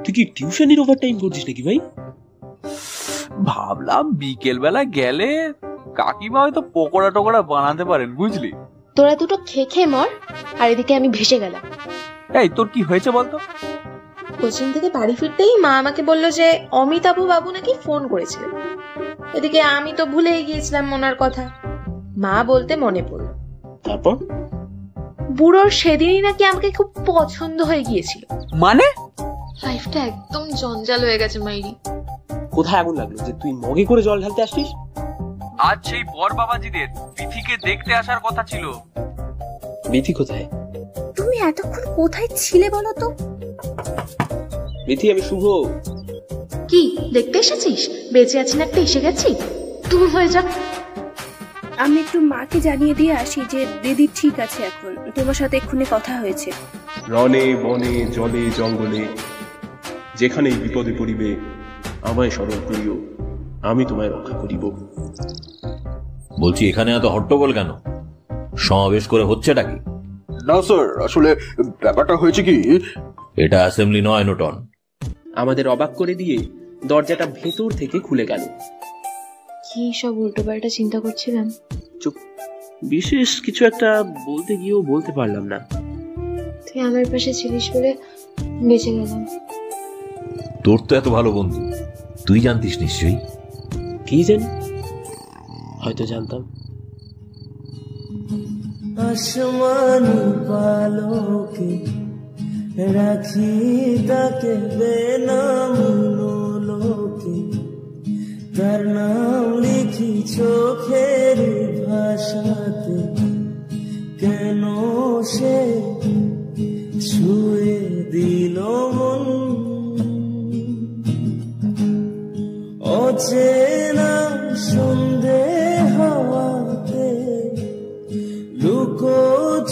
তুই কি টিউশনের ওভারটাইম করছিস নাকি ভাই? ভাবলাম বিকেল বেলা গেলে কাকিমা হয়তো পকোড়া টকোড়া বানাতে পারেন, বুঝলি? তোরা দুটো খেয়ে মর, আর এদিকে আমি ভেসে গেলাম। এই তোর কি হয়েছে বলতো? কোচিং থেকে বাড়ি ফিরতেই মা আমাকে বললো যে অমিতাভ বাবু নাকি ফোন করেছিলেন। এদিকে আমি তো ভুলেই গিয়েছিলাম ওনার কথা। মা বলতে মনে পড়ল, তারপর বুড়োর সেদিনই নাকি আমাকে খুব পছন্দ হয়ে গিয়েছিল। মানে লাইফটা একদম জঞ্জাল হয়ে গেছে মাইরি। কোথায় আগুন লাগলো যে তুই মগে করে জল ঢালতে আসছিস? আজ সেই বর বাবাজিদের বিথিকে দেখতে আসার কথা ছিল। বিথি কোথায়? তুমি এতক্ষণ কোথায় ছিলে বলো তো? বিথি, আমি শুভ। কি দেখতে এসেছিস? বেঁচে আছি না একটা এসে গেছি? তুমি হয়ে যা। আমি একটু মাকে জানিয়ে দিয়ে আসি যে দিদি ঠিক আছে, এখন তোমার সাথে এক্ষুনি কথা হয়েছে। রনে বনে জলে জঙ্গলে যেখানেই বিপদে পড়িবে আমায় স্মরণ করিও, আমি তোমায় রক্ষা করিব। বলছি, এখানে এত হট্টগোল কেন? সমাবেশ করে হচ্ছেটা কি? না স্যার, আসলে ব্যাপারটা হয়েছে কি, এটা অ্যাসেম্বলি নয় নোটন। আমাদের অবাক করে দিয়ে দরজাটা ভেতর থেকে খুলে গেল। কি সব উল্টোপাল্টা চিন্তা করছিলাম। চুপ। বিশেষ কিছু একটা বলতে গিয়েও বলতে পারলাম না। তুই আমার পাশে ছিলিস বলে বেঁচে গেলাম। তোর তো এত ভালো বন্ধু, তুই জানতিস নিশ্চয়ই। কি জানি, হয়তো জানতাম। আসমানি পালকে রাখি তাকে বেনাম লোকে, তার নাম লিখি চোখের ভাষাতে, কেন সে ছুঁয়ে দিল মন, অচেনা সন্ধে হাওয়াতে লুকো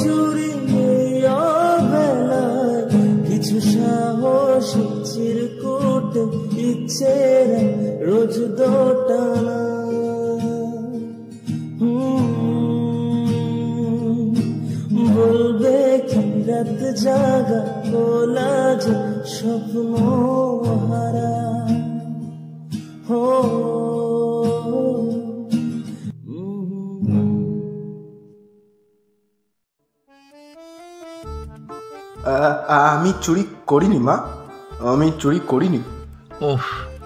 চুরি বেলায় কিছু সাহস চিরকুটে ইচ্ছেরা রোজ দোটানা, বলবে কি রাত জাগা খোলা যে স্বপ্ন হারা। আমি চুরি করিনি মা, আমি চুরি করিনি। ওহ,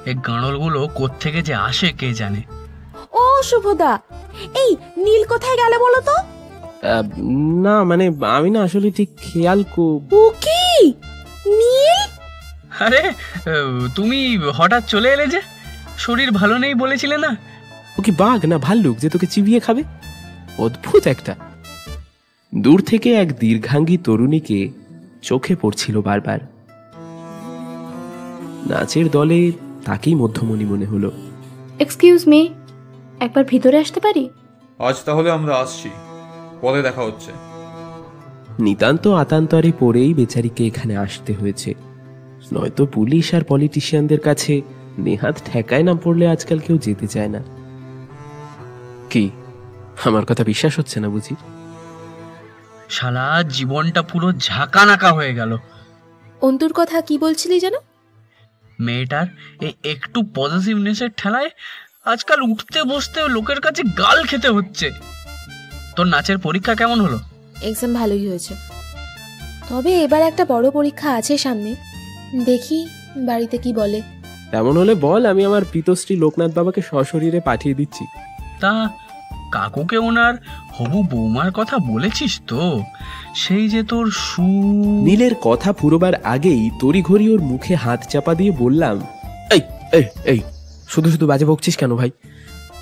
এই গাঁড়লগুলো কোত্থেকে যে আসে কে জানে। ও শুভদা, এই নীল কোথায় গেল বলো তো? না মানে আমি না আসলে ঠিক খেয়াল ও কি নীল? আরে তুমি হঠাৎ চলে এলে যে? শরীর ভালো নেই বলেছিলে না? ও কি বাঘ না ভাল্লুক যে তোকে চিবিয়ে খাবে? অদ্ভুত একটা। দূর থেকে এক দীর্ঘাঙ্গী তরুণীকে চোখে পড়ছিল বারবার। নাচের দলে তাকেই মধ্যমণি মনে হলো। এক্সকিউজ মি, একবার ভিতরে আসতে পারি? আজ তাহলে আমরা আসছি, পরে দেখা হচ্ছে। নিতান্ত আতান্তরে পড়েই বেচারিকে এখানে আসতে হয়েছে, নয়তো পুলিশ আর পলিটিশিয়ানদের কাছে নেহাত ঠেকায় না পড়লে আজকাল কেউ যেতে চায় না। কি আমার কথা বিশ্বাস হচ্ছে না বুঝি? শালা জীবনটা পুরো ঝাঁকানাকা হয়ে গেল। অন্তুর কথা কি বলছিলি যেন? মেয়েটার এই একটু পজিটিভনেসের ঠেলায় আজকাল উঠতে বসতে লোকের কাছে গাল খেতে হচ্ছে। তোর নাচের পরীক্ষা কেমন হলো? এক্সাম ভালোই হয়েছে, তবে এবার একটা বড় পরীক্ষা আছে সামনে, দেখি বাড়িতে কি বলে। তেমন হলে বল, আমি আমার পিতশ্রী লোকনাথ বাবাকে সশরীরে পাঠিয়ে দিচ্ছি। তা কাকুকে ওনার হবু বৌমার কথা বলেছিস তো? সেই যে তোর নীলের কথা পুরোবার আগেই তড়িঘড়ি ওর মুখে হাত চাপা দিয়ে বললাম, এই এই এই শুধু শুধু বাজে বকছিস কেন ভাই?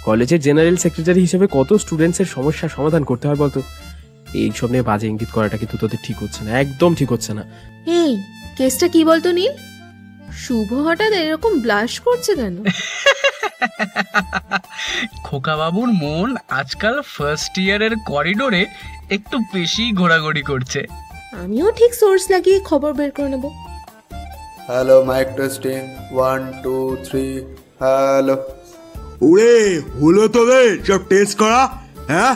কলেজের জেনারেল সেক্রেটারি হিসেবে কত স্টুডেন্টসের সমস্যার সমাধান করতে হয় বলতো? এইসব নিয়ে বাজে ইঙ্গিত করাটা কিন্তু তোদের ঠিক হচ্ছে না, একদম ঠিক হচ্ছে না। এই কেসটা কি বলতো নীল? শুভ হঠাৎ এরকম ব্লাশ করছে কেন? খোকা বাবুর মন আজকাল ফার্স্ট ইয়ারের করিডোরে একটু বেশি ঘোরাঘুরি করছে। আমিও ঠিক সোর্স লাগিয়ে খবর বের করে নেব। Hello, mike testing 1 2 3। হ্যালো। ওরে হলো তো রে সব টেস্ট করা? হ্যাঁ,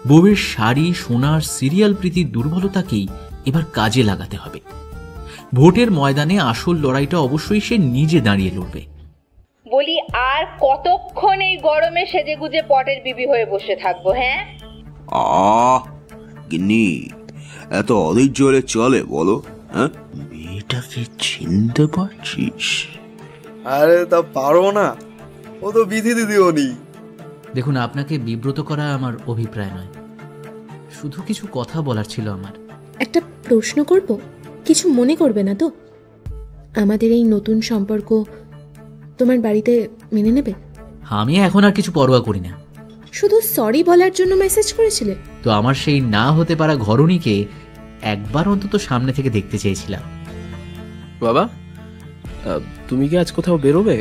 বউয়ের শাড়ি সোনার সিরিয়াল প্রীতির দুর্বলতাকেই এবার কাজে লাগাতে হবে। ভোটের ময়দানে আসল লড়াইটা অবশ্যই সে নিজে দাঁড়িয়ে লড়বে। বলি আর কতক্ষণ এই গরমে সেজেগুজে পটের বিবি হয়ে বসে থাকবো? হ্যাঁ গিন্নি, এত অধৈর্য হলে চলে বলো? হ্যাঁ, মেয়েটাকে চিনতে পারছিস? আরে তা পারো না, ও তো বিধি দিদিও নি। দেখুন, আপনাকে বিব্রত করা আমার অভিপ্রায় নয়, শুধু কিছু কথা বলার ছিল আমার। একটা প্রশ্ন করব, কিছু মনে করবে না তো? আমাদের এই নতুন সম্পর্ক তোমার বাড়িতে মেনে নেবে? আমি এখন আর কিছু পরোয়া করি না। শুধু সরি বলার জন্য মেসেজ করেছিলে? তো আমার সেই না হতে পারা ঘরণীকে একবার অন্তত সামনে থেকে দেখতে চেয়েছিলাম। বাবা, তুমি কি আজ কোথাও বেরোবে?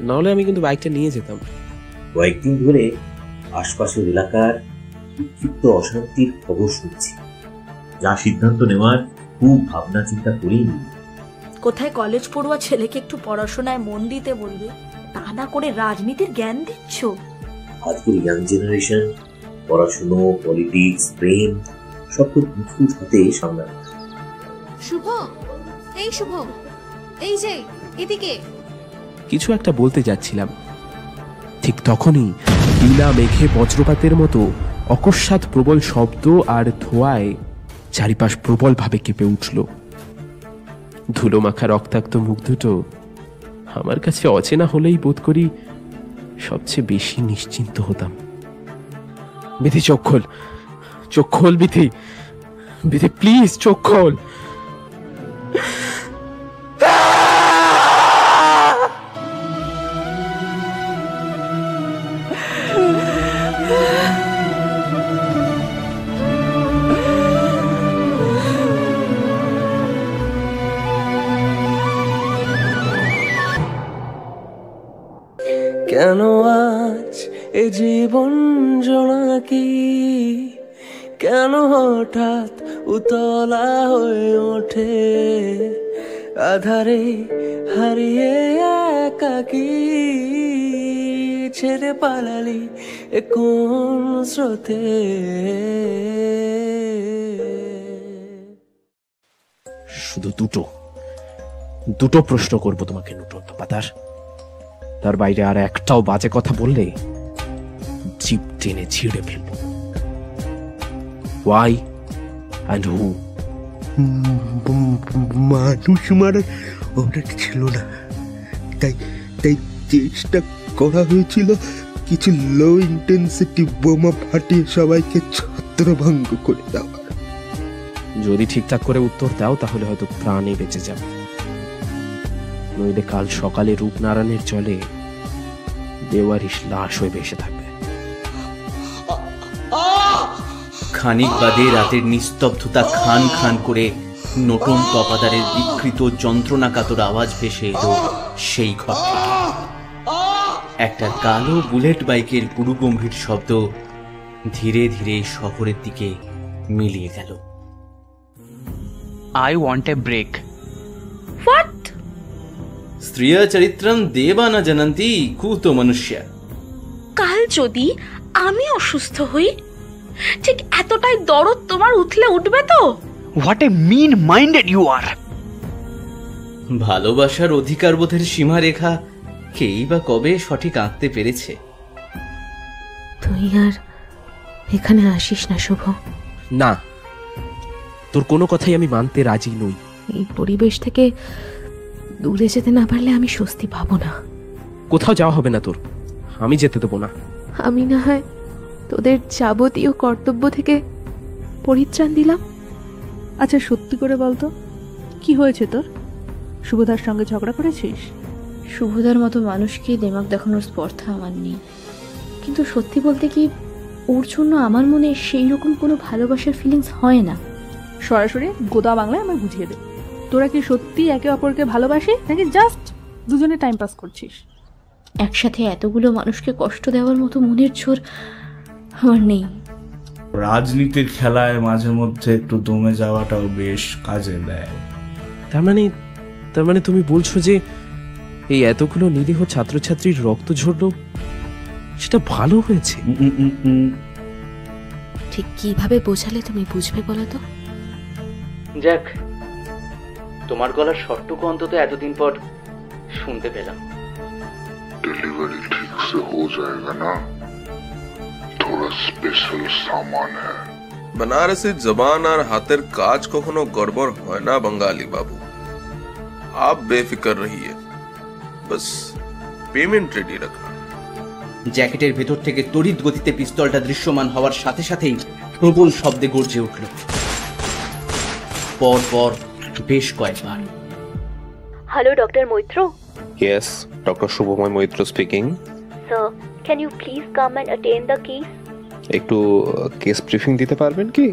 নাহলে আমি কিন্তু বাইকটা নিয়ে যেতাম। কয়েকদিন ধরে আশপাশের এলাকার বিক্ষিপ্ত অশান্তির খবর শুনছি, যা সিদ্ধান্ত নেওয়ার খুব ভাবনা চিন্তা করিনি। কোথায় কলেজ পড়ুয়া ছেলেকে একটু পড়াশোনায় মন দিতে বলবে, তা না করে রাজনীতির জ্ঞান দিচ্ছ। আজকের ইয়াং জেনারেশন পড়াশুনো, পলিটিক্স, প্রেম সব তো নিখুঁত হাতে সামলানো। শুভ, এই শুভ, এই যে এদিকে। কিছু একটা বলতে যাচ্ছিলাম, ঠিক তখনই বিনা মেঘে বজ্রপাতের মতো অকস্মাৎ প্রবল শব্দ আর ধোঁয়ায় চারিপাশ প্রবলভাবে কেঁপে উঠল। ধুলো মাখা রক্তাক্ত মুখ দুটো আমার কাছে অচেনা হলেই বোধ করি সবচেয়ে বেশি নিশ্চিন্ত হতাম। বিধি, চোখ খোল, চোখ খোল বিধি, বিধি প্লিজ চোখ খোল। কেন আজ এ জীবন জোনাকি, কেন হঠাৎ উতলা হয়ে ওঠে, আধারে হারিয়ে একাকি ছেড়ে পালালি এ কোন স্রোতে। শুধু দুটো প্রশ্ন করবো তোমাকে নুটন পাতার, তার বাইরে আর একটাও বাজে কথা বললে জিভ টেনে ছিঁড়ে ফেলবো। Why and who? মানুষ মারার অর্ডার ছিল না, তাই চেষ্টা করা হয়েছিল কিছু লো ইন্টেন্সিটি বোমা ফাটিয়ে সবাইকে ছত্রভঙ্গ করে দেওয়া। যদি ঠিকঠাক করে উত্তর দাও তাহলে হয়তো প্রাণে বেঁচে যাবে, নইলে কাল সকালে রূপনারায়ণের জলে দেওয়ারিশ লাশ হয়ে ভেসে থাকবে। খানিক বাদে রাতের নিস্তব্ধতা খান খান করে নতুন তপাদারের বিকৃত যন্ত্রণা কাতর আওয়াজ ভেসে এলো সেই ঘর থেকে। একটা কালো বুলেট বাইকের গুরুগম্ভীর শব্দ ধীরে ধীরে শহরের দিকে মিলিয়ে গেল। I want a break. What? স্ত্রিয়া চরিত্রম দেবা না জানন্তি কুতো মনুষ্য। কাল যদি আমি অসুস্থ হই, ঠিক এতটাই দরদ তোমার উঠলে উঠবে তো? What a mean minded you are. ভালোবাসার অধিকার বোধের সীমারেখা কেই বা কবে সঠিক আঁকতে পেরেছে? তুই আর এখানে আসিস না শুভ। না, তোর কোনো কথাই আমি মানতে রাজি নই। এই পরিবেশ থেকে দূরে যেতে না পারলে আমি স্বস্তি পাবো না। কোথাও যাওয়া হবে না তোর, আমি যেতে দেবো না। আমি না হয় তোদের যাবতীয় কর্তব্য থেকে পরিত্রাণ দিলাম। আচ্ছা সত্যি করে বলতো, কি হয়েছে তোর? শুভদার সঙ্গে ঝগড়া করেছিস? শুভদার মতো মানুষকে দেমাগ দেখানোর স্পর্ধা আমার নেই, কিন্তু সত্যি বলতে কি ওর জন্য আমার মনে সেই রকম কোনো ভালোবাসার ফিলিংস হয় না। সরাসরি গোদা বাংলায় আমায় বুঝিয়ে দে, তোরা কি সত্যি একে অপরকে ভালোবাসে নাকি জাস্ট দুজনে টাইম পাস করছিস? একসাথে এতগুলো মানুষকে কষ্ট দেওয়ার মতো মনের জোর আমার নেই। রাজনীতির খেলায় মাঝে মধ্যে একটু দমে যাওয়াটাও বেশ কাজে দেয়। তার মানে তুমি বলছো যে এই এতগুলো নিরীহ ছাত্রছাত্রীর রক্ত ঝরলো সেটা ভালো হয়েছে? ঠিক কিভাবে বোঝালে তুমি বুঝবে বলো তো? যাক, তোমার গলার শর্টটুকু অন্তত এতদিন পর শুনতে পেলাম। डिलीवरी ठीक से हो जाएगा ना? थोड़ा स्पेशल सामान है। बनारसी जबान और हाथेर काज कखनो गड़बड़ হয় না बंगाली बाबू। आप बेफिक्र रहिए, बस पेमेंट रेडी रखना। জ্যাকেটের ভেতর থেকে তড়িৎ গতিতে পিস্তলটা দৃশ্যমান হওয়ার সাথে সাথেই প্রবল শব্দে গর্জে উঠল। পর পর বেশ কয়েকবার। Hello doctor Maitra. Yes, Dr. Shubhamoy Moitra speaking. Sir, can you please come and attend the case? একটু কেস ব্রিফিং দিতে পারবেন কি?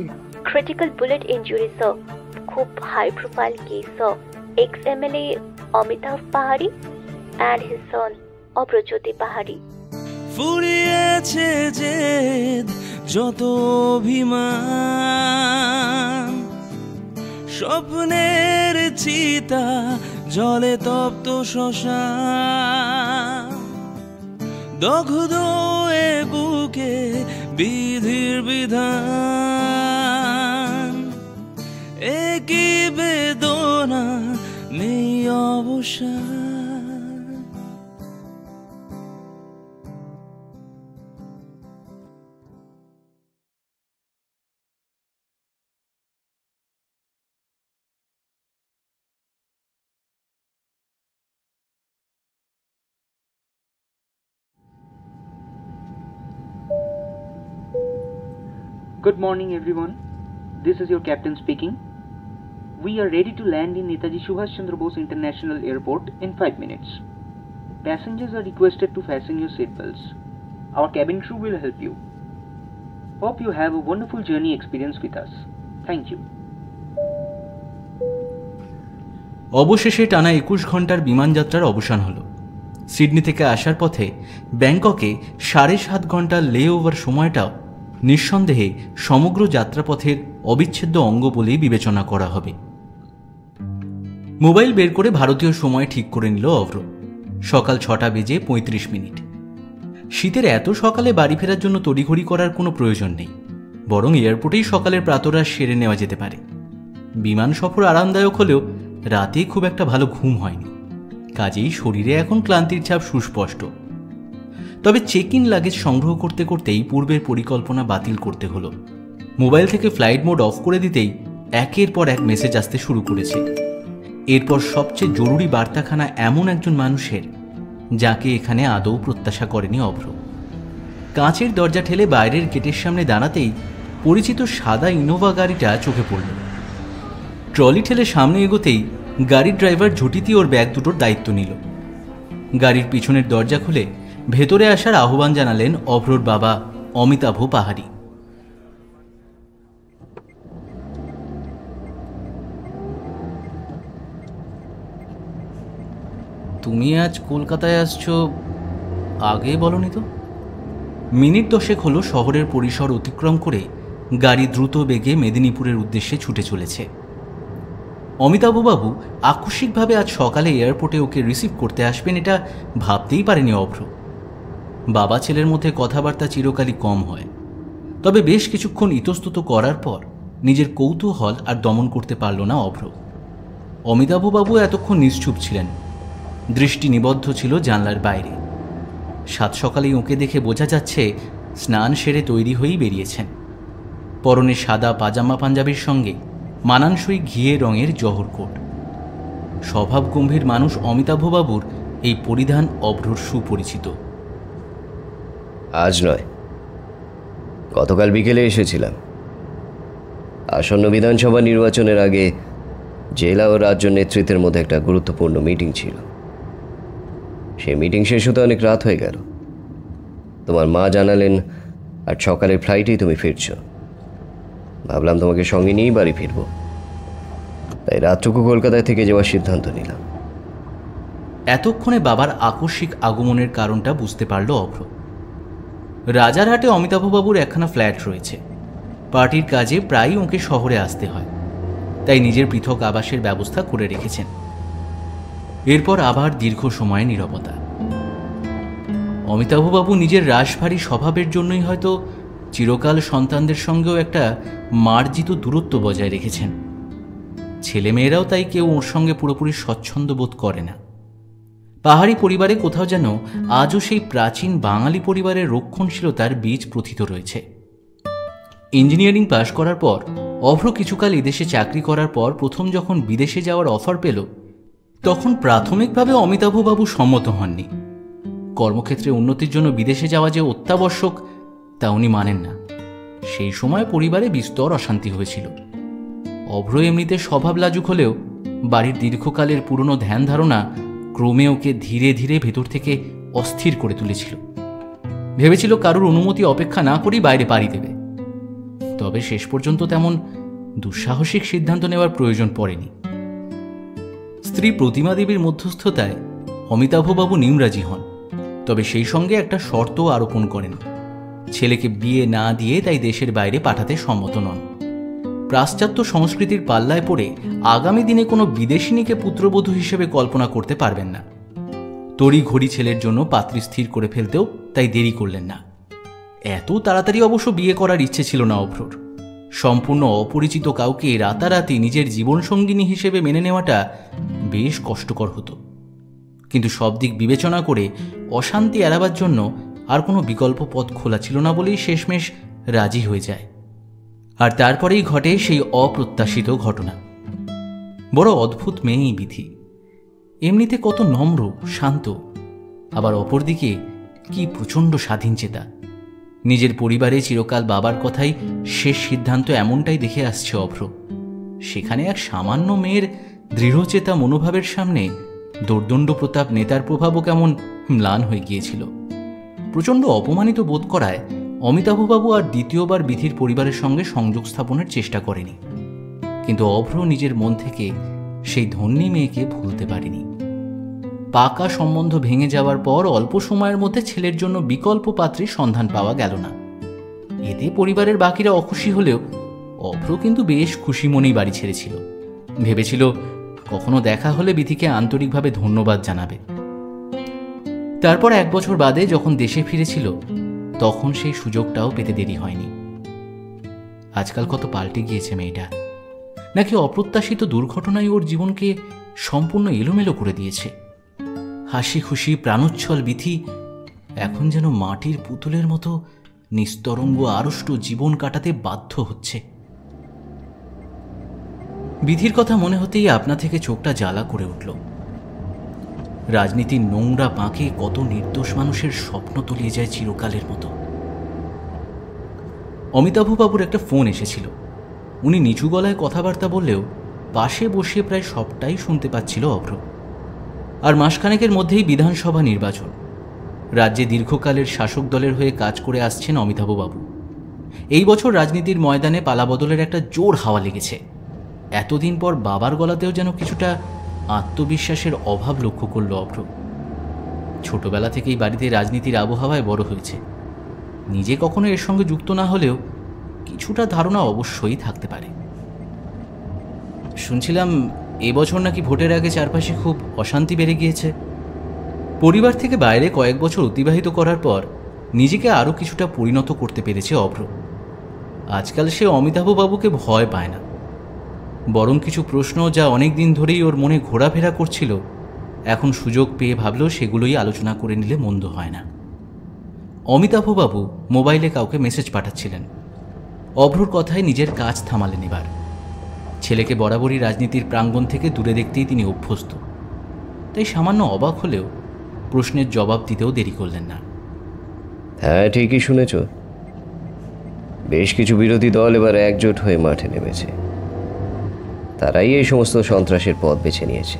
Critical bullet injury, sir. খুব high profile case, sir. ex-MLA Amitav Pahari and his son Obrojyoti Pahari. ফুরিয়েছে জেদ যত অভিমান, স্বপ্নের চিতা জলে তপ্ত শ্মশান, দগ্ধ এ বুকে বিধির বিধান, একই বেদনা নেই অবসান। Good morning everyone, this is your captain speaking. We are ready to land in Netaji Subhash Chandra Bose International Airport in 5 minutes. Passengers are requested to fasten your seatbelts. Our cabin crew will help you. Hope you have a wonderful journey experience with us. Thank you. অবশেষে টানা 21 ঘন্টার বিমানযাত্রার অবসান হলো। Sydney থেকে আসার পথে ব্যাংককে 7.5 ঘন্টার লেওভার সময়টাও নিঃসন্দেহে সমগ্র যাত্রাপথের অবিচ্ছেদ্য অঙ্গ বলেই বিবেচনা করা হবে। মোবাইল বের করে ভারতীয় সময় ঠিক করে নিল অভ্র। সকাল 6:35। শীতের এত সকালে বাড়ি ফেরার জন্য তড়িঘড়ি করার কোনো প্রয়োজন নেই, বরং এয়ারপোর্টেই সকালের প্রাতরাশ সেরে নেওয়া যেতে পারে। বিমান সফর আরামদায়ক হলেও রাতে খুব একটা ভালো ঘুম হয়নি, কাজেই শরীরে এখন ক্লান্তির ছাপ সুস্পষ্ট। তবে চেক ইন লাগেজ সংগ্রহ করতে করতেই পূর্বের পরিকল্পনা বাতিল করতে হলো। মোবাইল থেকে ফ্লাইট মোড অফ করে দিতেই একের পর এক মেসেজ আসতে শুরু করেছে। এরপর সবচেয়ে জরুরি বার্তাখানা এমন একজন মানুষের, যাকে এখানে আদৌ প্রত্যাশা করেনি অভ্র। কাঁচের দরজা ঠেলে বাইরের গেটের সামনে দাঁড়াতেই পরিচিত সাদা ইনোভা গাড়িটা চোখে পড়ল। ট্রলি ঠেলে সামনে এগোতেই গাড়ির ড্রাইভার ঝুঁটিতে ওর ব্যাগ দুটোর দায়িত্ব নিল। গাড়ির পিছনের দরজা খুলে ভেতরে আসার আহ্বান জানালেন অভ্রর বাবা অমিতাভ পাহাড়ি। তুমি আজ কলকাতায় আসছো, আগে বলনি তো? মিনিট 10 হলো শহরের পরিসর অতিক্রম করে গাড়ি দ্রুত বেগে মেদিনীপুরের উদ্দেশ্যে ছুটে চলেছে। অমিতাভবাবু আকস্মিকভাবে আজ সকালে এয়ারপোর্টে ওকে রিসিভ করতে আসবেন এটা ভাবতেই পারেনি অভ্র। বাবা ছেলের মধ্যে কথাবার্তা চিরকালই কম হয়, তবে বেশ কিছুক্ষণ ইতস্তত করার পর নিজের কৌতূহল আর দমন করতে পারল না অভ্র। অমিতাভবাবু এতক্ষণ নিশ্চুপ ছিলেন, দৃষ্টি নিবদ্ধ ছিল জানলার বাইরে। সাত সকালেই ওকে দেখে বোঝা যাচ্ছে স্নান সেরে তৈরি হয়েই বেরিয়েছেন। পরনে সাদা পাজামা পাঞ্জাবির সঙ্গে মানানসই ঘিয়ে রঙের জহর কোট। স্বভাব গম্ভীর মানুষ অমিতাভবাবুর এই পরিধান অভ্রর সুপরিচিত। আজ নয়, গতকাল বিকেলে এসেছিলাম। আসন্ন বিধানসভা নির্বাচনের আগে জেলা ও রাজ্য নেতৃত্বের মধ্যে একটা গুরুত্বপূর্ণ মিটিং ছিল। সেই মিটিং শেষ হতে অনেক রাত হয়ে গেল। তোমার মা জানালেন আর সকালের ফ্লাইটেই তুমি ফিরছ। ভাবলাম তোমাকে সঙ্গে নিয়েই বাড়ি ফিরব, তাই রাতটুকু কলকাতায় থেকে যাওয়ার সিদ্ধান্ত নিলাম। এতক্ষণে বাবার আকস্মিক আগমনের কারণটা বুঝতে পারল অভ্র। রাজারহাটে অমিতাভবাবুর একখানা ফ্ল্যাট রয়েছে। পার্টির কাজে প্রায়ই ওকে শহরে আসতে হয়, তাই নিজের পৃথক আবাসের ব্যবস্থা করে রেখেছেন। এরপর আবার দীর্ঘ সময় নীরবতা। অমিতাভবাবু নিজের রাশভারী স্বভাবের জন্যই হয়তো চিরকাল সন্তানদের সঙ্গেও একটা মার্জিত দূরত্ব বজায় রেখেছেন। ছেলেমেয়েরাও তাই কেউ ওর সঙ্গে পুরোপুরি স্বচ্ছন্দ বোধ করে না। পাহাড়ি পরিবারে কোথাও যেন আজও সেই প্রাচীন বাঙালি পরিবারের রক্ষণশীলতার বীজ প্রথিত রয়েছে। ইঞ্জিনিয়ারিং পাশ করার পর অভ্র কিছুকাল এদেশে চাকরি করার পর প্রথম যখন বিদেশে যাওয়ার অফার পেল, তখন প্রাথমিকভাবে অমিতাভবাবু সম্মত হননি। কর্মক্ষেত্রে উন্নতির জন্য বিদেশে যাওয়া যে অত্যাবশ্যক তা উনি মানেন না। সেই সময় পরিবারে বিস্তর অশান্তি হয়েছিল। অভ্র এমনিতে স্বভাব লাজুক হলেও বাড়ির দীর্ঘকালের পুরনো ধ্যান ধারণা ক্রমে ওকে ধীরে ধীরে ভেতর থেকে অস্থির করে তুলেছিল। ভেবেছিল কারোর অনুমতি অপেক্ষা না করেই বাইরে পাড়ি দেবে। তবে শেষ পর্যন্ত তেমন দুঃসাহসিক সিদ্ধান্ত নেওয়ার প্রয়োজন পড়েনি। স্ত্রী প্রতিমা দেবীর মধ্যস্থতায় অমিতাভবাবু নিমরাজি হন, তবে সেই সঙ্গে একটা শর্ত আরোপণ করেন। ছেলেকে বিয়ে না দিয়ে তাই দেশের বাইরে পাঠাতে সম্মত নন। পাশ্চাত্য সংস্কৃতির পাল্লায় পড়ে আগামী দিনে কোনো বিদেশিনীকে পুত্রবধূ হিসেবে কল্পনা করতে পারবেন না। তড়ি ঘড়ি ছেলের জন্য পাত্রী স্থির করে ফেলতেও তাই দেরি করলেন না। এত তাড়াতাড়ি অবশ্য বিয়ে করার ইচ্ছে ছিল না অভ্রর। সম্পূর্ণ অপরিচিত কাউকে রাতারাতি নিজের জীবনসঙ্গিনী হিসেবে মেনে নেওয়াটা বেশ কষ্টকর হতো। কিন্তু সব দিক বিবেচনা করে অশান্তি এড়াবার জন্য আর কোনো বিকল্প পথ খোলা ছিল না বলেই শেষমেশ রাজি হয়ে যায়। আর তারপরেই ঘটে সেই অপ্রত্যাশিত ঘটনা। বড় অদ্ভুত মেয়েই বিধি। এমনিতে কত নম্র শান্ত, আবার অপরদিকে কি প্রচণ্ড স্বাধীনচেতা। নিজের পরিবারে চিরকাল বাবার কথাই শেষ সিদ্ধান্ত এমনটাই দেখে আসছে অভ্র। সেখানে এক সামান্য মেয়ের দৃঢ়চেতা মনোভাবের সামনে দোর্দণ্ড প্রতাপ নেতার প্রভাবও কেমন ম্লান হয়ে গিয়েছিল। প্রচণ্ড অপমানিত বোধ করায় অমিতাভবাবু আর দ্বিতীয়বার বিধির পরিবারের সঙ্গে সংযোগ স্থাপনের চেষ্টা করেনি। কিন্তু অভ্র নিজের মন থেকে সেই ধন্যী মেয়েকে ভুলতে পারেনি। পাকা সম্বন্ধ ভেঙে যাওয়ার পর অল্প সময়ের মধ্যে ছেলের জন্য বিকল্প পাত্রীর সন্ধান পাওয়া গেল না। এতে পরিবারের বাকিরা অখুশি হলেও অভ্র কিন্তু বেশ খুশি মনেই বাড়ি ছেড়েছিল। ভেবেছিল কখনো দেখা হলে বিধিকে আন্তরিকভাবে ধন্যবাদ জানাবে। তারপর 1 বছর বাদে যখন দেশে ফিরেছিল তখন সেই সুযোগটাও পেতে দেরি হয়নি। আজকাল কত পাল্টে গিয়েছে মেয়েটা। নাকি অপ্রত্যাশিত দুর্ঘটনায় ওর জীবনকে সম্পূর্ণ এলোমেলো করে দিয়েছে। হাসি খুশি প্রাণোচ্ছল বিধি এখন যেন মাটির পুতুলের মতো নিস্তরঙ্গ আড়ষ্ট জীবন কাটাতে বাধ্য হচ্ছে। বিধির কথা মনে হতেই আপনা থেকে চোখটা জ্বালা করে উঠল। রাজনীতির নোংরা বাঁকে কত নির্দোষ মানুষের স্বপ্ন তলিয়ে যায় চিরকালের মতো। অমিতাভবাবুর একটা ফোন এসেছিল। উনি নিচু গলায় কথাবার্তা বললেও পাশে বসে প্রায় সবটাই শুনতে পাচ্ছিল অভ্র। আর মাসখানেকের মধ্যেই বিধানসভা নির্বাচন। রাজ্যে দীর্ঘকালের শাসক দলের হয়ে কাজ করে আসছেন অমিতাভবাবু। এই বছর রাজনীতির ময়দানে পালাবদলের একটা জোর হাওয়া লেগেছে। এতদিন পর বাবার গলাতেও যেন কিছুটা আত্মবিশ্বাসের অভাব লক্ষ্য করল অভ্র। ছোটবেলা থেকেই বাড়িতে রাজনীতির আবহাওয়ায় বড় হয়েছে। নিজে কখনো এর সঙ্গে যুক্ত না হলেও কিছুটা ধারণা অবশ্যই থাকতে পারে। শুনছিলাম এবছর নাকি ভোটের আগে চারপাশে খুব অশান্তি বেড়ে গিয়েছে। পরিবার থেকে বাইরে কয়েক বছর অতিবাহিত করার পর নিজেকে আরও কিছুটা পরিণত করতে পেরেছে অভ্র। আজকাল সে অমিতাভবাবুকে ভয় পায় না, বরং কিছু প্রশ্ন যা অনেক দিন ধরেই ওর মনে ঘোরাফেরা করছিল এখন সুযোগ পেয়ে ভাবলেও সেগুলোই আলোচনা করে নিলে মন্দ হয় না। অমিতাভবাবু মোবাইলে কাউকে মেসেজ পাঠাচ্ছিলেন। অভ্রর কথায় নিজের কাজ থামালেন এবার। ছেলেকে বরাবরই রাজনীতির প্রাঙ্গণ থেকে দূরে দেখতেই তিনি অভ্যস্ত, তাই সামান্য অবাক হলেও প্রশ্নের জবাব দিতেও দেরি করলেন না। হ্যাঁ, ঠিকই শুনেছ। বেশ কিছু বিরোধী দল এবার একজোট হয়ে মাঠে নেমেছে। তারাই এই সমস্ত সন্ত্রাসের পথ বেছে নিয়েছে,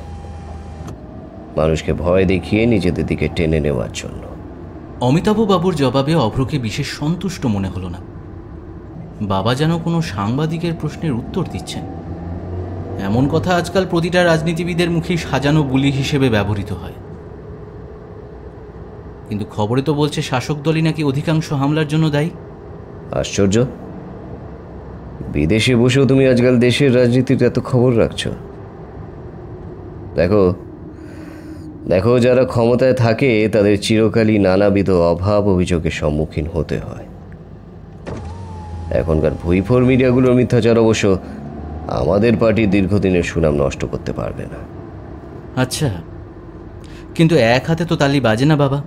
মানুষকে ভয় দেখিয়ে নিজেদের দিকে টেনে নেওয়ার জন্য। অমিতাভবাবুর জবাবে অভ্রকে বিশেষ সন্তুষ্ট মনে হলো না। বাবা যেন কোনো সাংবাদিকের প্রশ্নের উত্তর দিচ্ছেন। এমন কথা আজকাল প্রতিটা রাজনীতিবিদের মুখেই সাজানো বুলি হিসেবে ব্যবহৃত হয়। কিন্তু খবরে তো বলছে শাসক দলই নাকি অধিকাংশ হামলার জন্য দায়ী। আশ্চর্য, বিদেশে বসেও তুমি আজকাল দেশের রাজনীতির এত খবর রাখছো। দেখো দেখো যারা ক্ষমতায় থাকে তাদের চিরকালই নানাবিধ অভাব অভিযোগের সম্মুখীন হতে হয়। এখনকার ভুইফোর মিডিয়াগুলোর মিথ্যাচার অবশ্য আমাদের পার্টির দীর্ঘদিনের সুনাম নষ্ট করতে পারবে না। আচ্ছা, কিন্তু এক হাতে তো তালি বাজে না বাবা।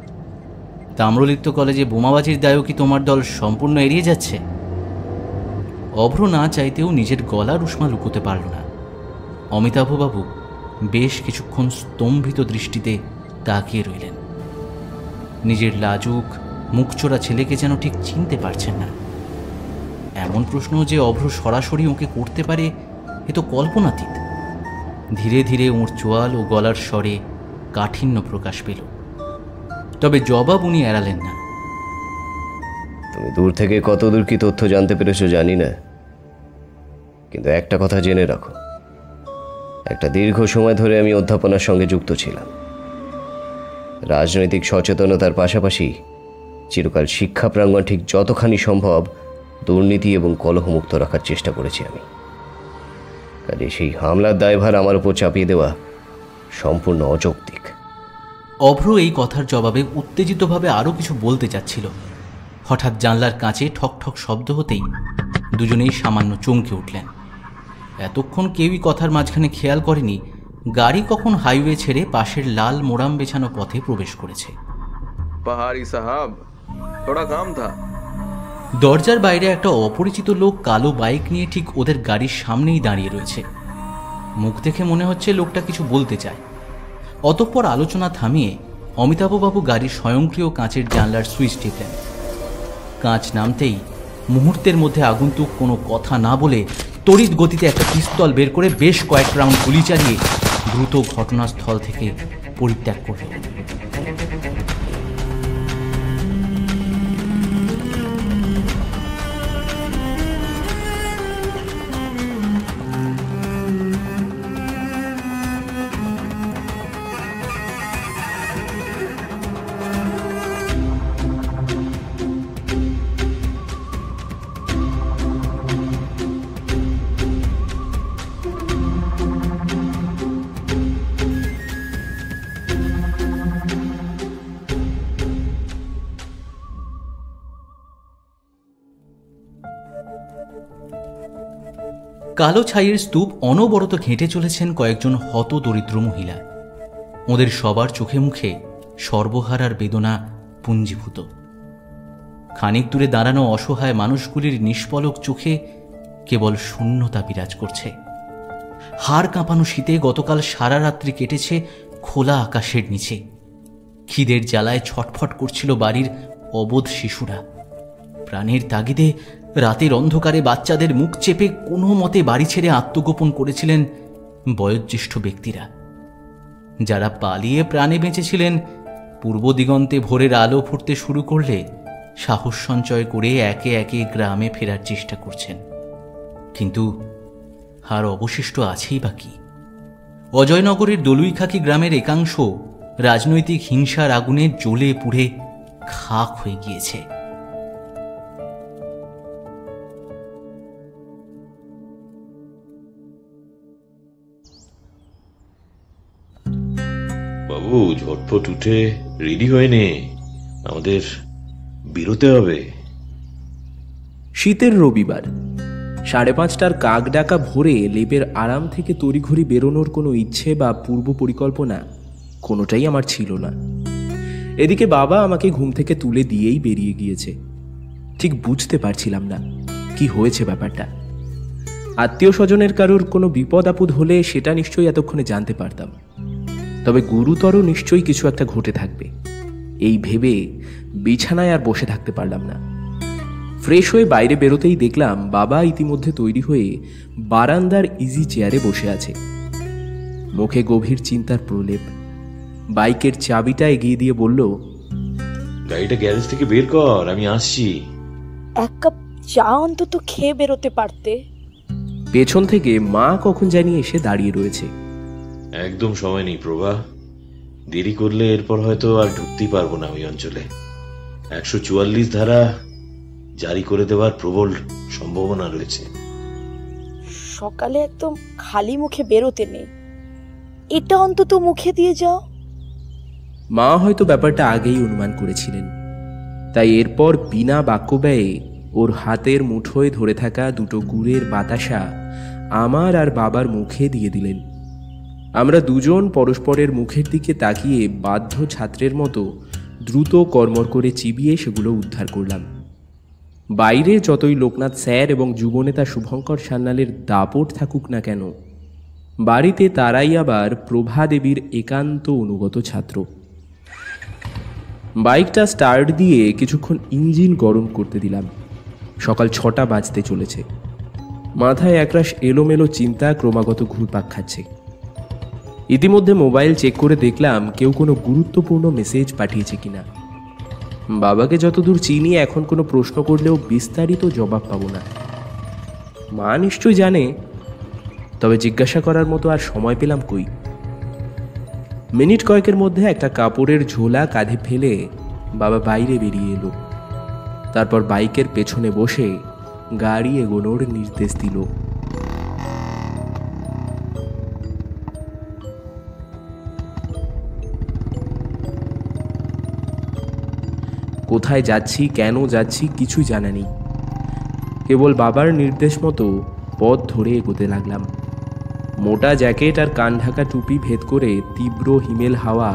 তাম্রলিপ্ত কলেজে বোমাবাজির দায়ও কি তোমার দল সম্পূর্ণ এড়িয়ে যাচ্ছে? অভ্র না চাইতেও নিজের গলার উষ্মা লুকোতে পারল না। অমিতাভবাবু বেশ কিছুক্ষণ স্তম্ভিত দৃষ্টিতে তাকিয়ে রইলেন। নিজের লাজুক মুখচোরা ছেলেকে যেন ঠিক চিনতে পারছেন না। এমন প্রশ্ন যে অভ্র সরাসরি ওকে করতে পারে এ তো কল্পনাতীত। ধীরে ধীরে ওর চোয়াল ও গলার স্বরে কাঠিন্য প্রকাশ পেল, তবে জবাব উনি এড়ালেন না। তুমি দূর থেকে কতদূর কি তথ্য জানতে পেরেছো জানি না, কিন্তু একটা কথা জেনে রাখো, একটা দীর্ঘ সময় ধরে আমি অধ্যাপনার সঙ্গে যুক্ত ছিলাম। রাজনৈতিক সচেতনতার পাশাপাশি চিরকাল শিক্ষা প্রাঙ্গণ ঠিক যতখানি সম্ভব দুর্নীতি এবং কলহমুক্ত রাখার চেষ্টা করেছি আমি। কাজে সেই হামলার দায়ভার আমার উপর চাপিয়ে দেওয়া সম্পূর্ণ অযৌক্তিক। অভ্র এই কথার জবাবে উত্তেজিতভাবে আরও কিছু বলতে চাচ্ছিল। হঠাৎ জানলার কাঁচে ঠক ঠক শব্দ হতেই দুজনেই সামান্য চমকে উঠলেন। এতক্ষণ কেউই কথার মাঝখানে খেয়াল করেনি গাড়ি কখন হাইওয়ে ছেড়ে পাশের লাল মোড়াম বেছানো পথে প্রবেশ করেছে। পাহাড়ি সাহাব, থোড়া কাম থা। দরজার বাইরে একটা অপরিচিত লোক কালো বাইক নিয়ে ঠিক ওদের গাড়ির সামনেই দাঁড়িয়ে রয়েছে। মুখ দেখে মনে হচ্ছে লোকটা কিছু বলতে চায়। অতঃপর আলোচনা থামিয়ে অমিতাভবাবু গাড়ির স্বয়ংক্রিয় কাঁচের জানলার সুইচ টিপলেন। কাঁচ নামতেই মুহূর্তের মধ্যে আগন্তুক কোনো কথা না বলে তড়িৎ গতিতে একটা পিস্তল বের করে বেশ কয়েক রাউন্ড গুলি চালিয়ে দ্রুত ঘটনাস্থল থেকে পরিত্যাগ করলেন। কালো ছাইয়ের স্তূপ অনবরত ঘেঁটে চলেছেন কয়েকজন হত দরিদ্র মহিলা। ওদের সবার চোখে মুখে সর্বহারার বেদনা পুঞ্জীভূত। খানিক দূরে দাঁড়ানো অসহায় মানুষগুলির নিষ্পলক চোখে কেবল শূন্যতা বিরাজ করছে। হাড় কাঁপানো শীতে গতকাল সারা রাত্রি কেটেছে খোলা আকাশের নিচে। খিদের জ্বালায় ছটফট করছিল বাড়ির অবোধ শিশুরা। প্রাণের তাগিদে রাতের অন্ধকারে বাচ্চাদের মুখ চেপে কোনো মতে বাড়ি ছেড়ে আত্মগোপন করেছিলেন বয়োজ্যেষ্ঠ ব্যক্তিরা। যারা পালিয়ে প্রাণে বেঁচেছিলেন পূর্ব দিগন্তে ভোরের আলো ফুটতে শুরু করলে সাহস সঞ্চয় করে একে একে গ্রামে ফেরার চেষ্টা করছেন। কিন্তু আর অবশিষ্ট আছেই বা কি? অজয়নগরের দলুইখাকি গ্রামের একাংশ রাজনৈতিক হিংসার আগুনে জ্বলে পুড়ে খাক হয়ে গিয়েছে। বাবু, ঝটপট উঠে রেডি হয়ে নে, আমাদের বেরোতে হবে। শীতের রবিবার 5:30টার কাক ডাকা ভোরে লেপের আরাম থেকে তড়িঘড়ি বেরোনোর কোনো ইচ্ছে বা পূর্ব পরিকল্পনা কোনোটাই আমার ছিল না। এদিকে বাবা আমাকে ঘুম থেকে তুলে দিয়েই বেরিয়ে গিয়েছে। ঠিক বুঝতে পারছিলাম না কি হয়েছে ব্যাপারটা। আত্মীয় স্বজনের কারোর কোনো বিপদ আপদ হলে সেটা নিশ্চয়ই এতক্ষণে জানতে পারতাম, তবে গুরুতর নিশ্চয়ই কিছু একটা ঘটে থাকবে এই ভেবে বিছানায় আর বসে থাকতে পারলাম না। ফ্রেশ হয়ে বাইরে বেরোতেই দেখলাম বাবা ইতিমধ্যে তৈরি হয়ে বারান্দার ইজি চেয়ারে বসে আছে। মুখে গভীর চিন্তার প্রলেপ। বাইকের চাবিটা এগিয়ে দিয়ে বলল, গাড়িটা গ্যারেজ থেকে বের কর, আমি আসছি। এক কাপ চা অন্তত খেয়ে বেরোতে পারতে। পেছন থেকে মা কখন জানি এসে দাঁড়িয়ে রয়েছে। একদম সময় নেই প্রভা, দেরি করলে এরপর হয়তো আর ঢুকতেই পারবো না ওই অঞ্চলে। 144 ধারা জারি করে দেওয়ার প্রবল সম্ভাবনা রয়েছে। সকালে একদম খালি মুখে বেরোতে নেই, এটা অন্তত মুখে দিয়ে যাও। মা হয়তো ব্যাপারটা আগেই অনুমান করেছিলেন, তাই এরপর বিনা বাক্য ব্যয়ে ওর হাতের মুঠোয় ধরে থাকা দুটো গুড়ের বাতাসা আমার আর বাবার মুখে দিয়ে দিলেন। আমরা দুজন পরস্পরের মুখের দিকে তাকিয়ে বাধ্য ছাত্রের মতো দ্রুত কর্মর করে চিবিয়ে সেগুলো উদ্ধার করলাম। বাইরে যতই লোকনাথ স্যার এবং যুবনেতা শুভঙ্কর সান্যালের দাপট থাকুক না কেন, বাড়িতে তারাই আবার প্রভা দেবীর একান্ত অনুগত ছাত্র। বাইকটা স্টার্ট দিয়ে কিছুক্ষণ ইঞ্জিন গরম করতে দিলাম। সকাল 6টা বাজতে চলেছে। মাথায় একরাশ এলোমেলো চিন্তা ক্রমাগত ঘুরপাক খাচ্ছে। ইতিমধ্যে মোবাইল চেক করে দেখলাম কেউ কোনো গুরুত্বপূর্ণ মেসেজ পাঠিয়েছে কিনা। বাবাকে যতদূর চিনি এখন কোনো প্রশ্ন করলেও বিস্তারিত জবাব পাবো না। মা নিশ্চয়ই জানে, তবে জিজ্ঞাসা করার মতো আর সময় পেলাম কই। মিনিট কয়েকের মধ্যে একটা কাপড়ের ঝোলা কাঁধে ফেলে বাবা বাইরে বেরিয়ে এলো। তারপর বাইকের পেছনে বসে গাড়ি এগোনোর নির্দেশ দিল। কোথায় যাচ্ছি, কেন যাচ্ছি কিছুই জানা নেই। কেবল বাবার নির্দেশ মতো পথ ধরে এগোতে লাগলাম। মোটা জ্যাকেট আর কান ঢাকা টুপি ভেদ করে তীব্র হিমেল হাওয়া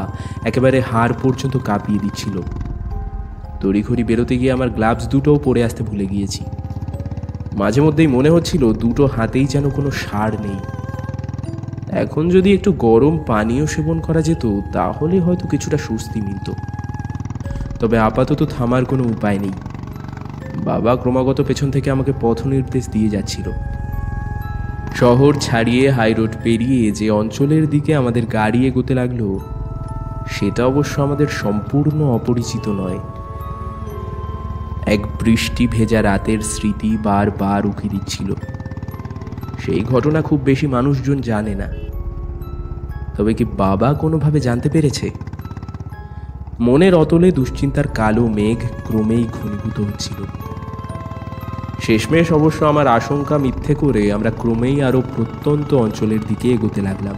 একেবারে হাড় পর্যন্ত কাঁপিয়ে দিচ্ছিল। তড়িঘড়ি বেরোতে গিয়ে আমার গ্লাভস দুটোও পরে আসতে ভুলে গিয়েছি। মাঝে মধ্যেই মনে হচ্ছিল দুটো হাতেই যেন কোনো সাড় নেই। এখন যদি একটু গরম পানীয় সেবন করা যেত তাহলে হয়তো কিছুটা স্বস্তি মিলত, তবে আপাতত থামার কোনো উপায় নেই। বাবা ক্রমাগত পেছন থেকে আমাকে পথ নির্দেশ দিয়ে যাচ্ছিল। শহর ছাড়িয়ে হাইরোড পেরিয়ে যে অঞ্চলের দিকে আমাদের গাড়ি এগোতে লাগলো সেটা অবশ্য আমাদের সম্পূর্ণ অপরিচিত নয়। এক বৃষ্টি ভেজা রাতের স্মৃতি বারবার উকি দিচ্ছিল। সেই ঘটনা খুব বেশি মানুষজন জানে না, তবে কি বাবা কোনোভাবে জানতে পেরেছে? মনের অতলে দুশ্চিন্তার কালো মেঘ ক্রমেই ঘনীভূত হচ্ছিল। শেষমেশ অবশ্য আমার আশঙ্কা মিথ্যে করে আমরা ক্রমেই আরো প্রত্যন্ত অঞ্চলের দিকে এগোতে লাগলাম।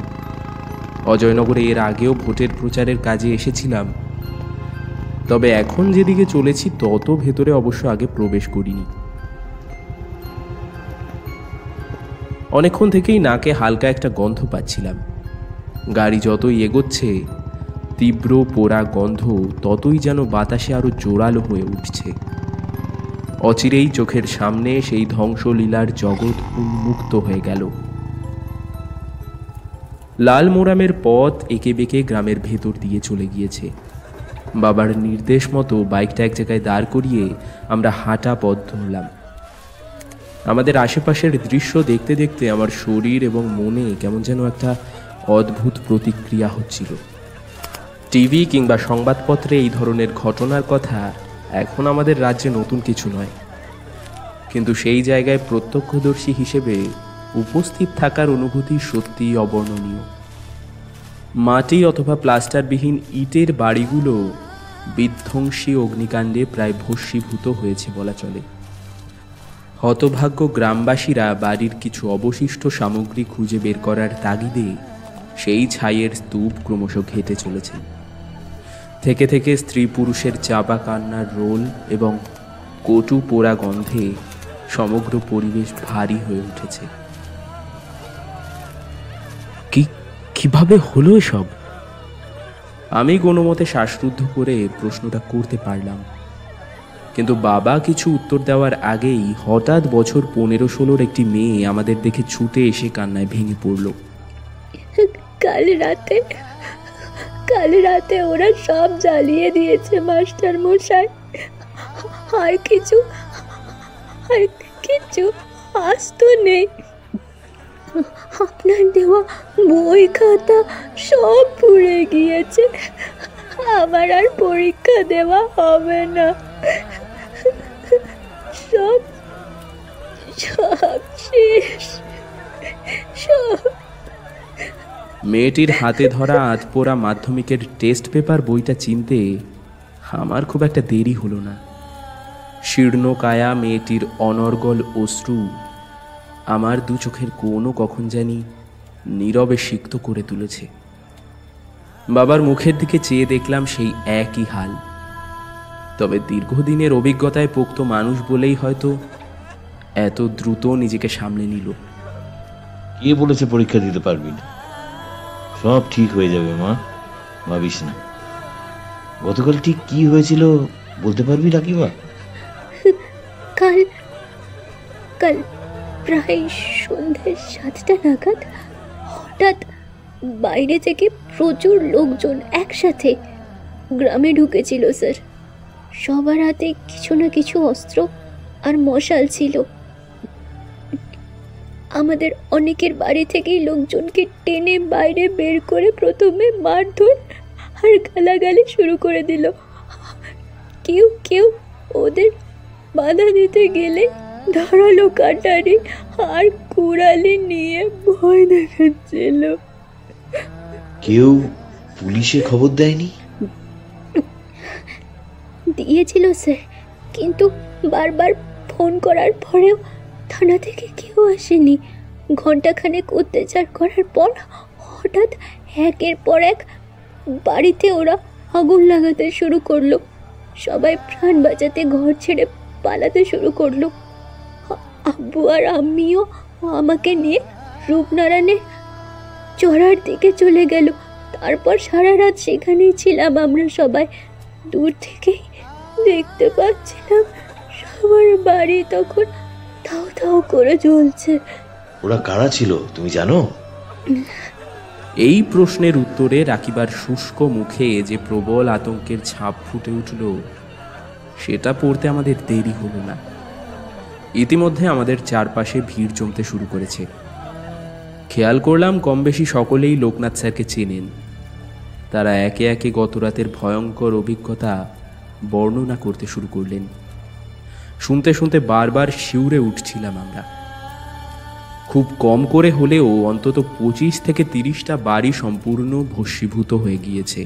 অজয়নগরে এর আগেও ভোটের প্রচারের কাজে এসেছিলাম, তবে এখন যেদিকে চলেছি তত ভেতরে অবশ্য আগে প্রবেশ করিনি। অনেকক্ষণ থেকেই নাকে হালকা একটা গন্ধ পাচ্ছিলাম। গাড়ি যতই এগোচ্ছে তীব্র পোড়া গন্ধ ততই যেন বাতাসে আরো জোরালো হয়ে উঠছে। অচিরেই চোখের সামনে সেই ধ্বংসলীলার জগৎ উন্মুক্ত হয়ে গেল। লাল মোরামের পথ এঁকে বেঁকে গ্রামের ভেতর দিয়ে চলে গিয়েছে। বাবার নির্দেশ মতো বাইকটা এক জায়গায় দাঁড় করিয়ে আমরা হাঁটা পথ ধরলাম। আমাদের আশেপাশের দৃশ্য দেখতে দেখতে আমার শরীর এবং মনে কেমন যেন একটা অদ্ভুত প্রতিক্রিয়া হচ্ছিল। টিভি কিংবা সংবাদপত্রে এই ধরনের ঘটনার কথা এখন আমাদের রাজ্যে নতুন কিছু নয়, কিন্তু সেই জায়গায় প্রত্যক্ষদর্শী হিসেবে উপস্থিত থাকার অনুভূতি সত্যিই অবর্ণনীয়। মাটি অথবা প্লাস্টারবিহীন ইটের বাড়িগুলো বিধ্বংসী অগ্নিকাণ্ডে প্রায় ভস্মীভূত হয়েছে বলা চলে। হতভাগ্য গ্রামবাসীরা বাড়ির কিছু অবশিষ্ট সামগ্রী খুঁজে বের করার তাগিদে সেই ছাইয়ের স্তূপ ক্রমশ ঘেটে চলেছে। থেকে থেকে স্ত্রী পুরুষের চাপা কান্নার রোল এবং কটু পোড়া গন্ধে সমগ্র পরিবেশ ভারী হয়ে উঠেছে। কিভাবে হলো এসব? আমি কোনো মতে শ্বাসরুদ্ধ করে প্রশ্নটা করতে পারলাম, কিন্তু বাবা কিছু উত্তর দেওয়ার আগেই হঠাৎ বছর 15-16 একটি মেয়ে আমাদের দেখে ছুটে এসে কান্নায় ভেঙে পড়ল। কাল রাতে ওরা সব জ্বালিয়ে দিয়েছে মাস্টার মশাই। আর কিছু আস্ত নেই। আপনার দেওয়া বই খাতা সব পুড়ে গিয়েছে। আমার আর পরীক্ষা দেওয়া হবে না। সব শেষ। মেয়েটির হাতে ধরা আধপোড়া মাধ্যমিকের টেস্ট পেপার বইটা চিনতে আমার খুব একটা দেরি হলো না। শীর্ণকায়া মেয়েটির অনর্গল অশ্রু আমার দু চোখের কোণও কখন জানি নীরবে সিক্ত করে তুলেছে। বাবার মুখের দিকে চেয়ে দেখলাম সেই একই হাল, তবে দীর্ঘদিনের অভিজ্ঞতায় পোক্ত মানুষ বলেই হয়তো এত দ্রুত নিজেকে সামলে নিল। কে বলেছে পরীক্ষা দিতে পারবি না? সব ঠিক হয়ে যাবে মা, ভাবিস না। গতকাল ঠিক কি হয়েছিল বলতে পারবি রাকিবা? কাল কাল প্রায় সন্ধ্যে 7টা নাগাদ হঠাৎ বাইরে থেকে প্রচুর লোকজন একসাথে গ্রামে ঢুকেছিল স্যার। সবার হাতে কিছু না কিছু অস্ত্র আর মশাল ছিল। আমাদের অনেকের বাড়ি থেকেই লোকজনকে টেনে বাইরে বের করে প্রথমে মারধর আর গালাগালি শুরু করে দিল। কেউ কেউ ওদের বাধা দিতে গেলে ধারালো কাটারি আর কুড়ালি নিয়ে ভয় দেখাচ্ছিল। কেউ পুলিশে খবর দেয়নি? দিয়েছিল স্যার, কিন্তু বারবার ফোন করার পরেও থানা থেকে কেউ আসেনি। ঘন্টাখানেক অত্যাচার করার পর হঠাৎ একের পর এক বাড়িতে ওরা আগুন লাগাতে শুরু করলো। সবাই প্রাণ বাঁচাতে ঘর ছেড়ে পালাতে শুরু করলো। আব্বু আর আম্মিও আমাকে নিয়ে রূপনারায়ণের চড়ার দিকে চলে গেল। তারপর সারা রাত সেখানেই ছিলাম আমরা সবাই। দূর থেকেই দেখতে পাচ্ছিলাম সবার বাড়ি তখন থাও থাও করে জ্বলছে। ওরা কারা ছিল তুমি জানো? এই প্রশ্নের উত্তরে রাকিবার শুষ্ক মুখে যে প্রবল আতঙ্কের ছাপ ফুটে উঠল সেটা পড়তে আমাদের দেরি হলো না। ইতিমধ্যে আমাদের চারপাশে ভিড় জমতে শুরু করেছে। খেয়াল করলাম কম বেশি সকলেই লোকনাথ স্যারকে চেনেন। তারা একে একে গত রাতের ভয়ঙ্কর অভিজ্ঞতা বর্ণনা করতে শুরু করলেন। শুনতে শুনতে বারবার শিউরে উঠছিলাম আমরা। খুব কম করে হলেও অন্তত 25 থেকে 30টা বাড়ি সম্পূর্ণ ভস্মীভূত হয়ে গিয়েছে।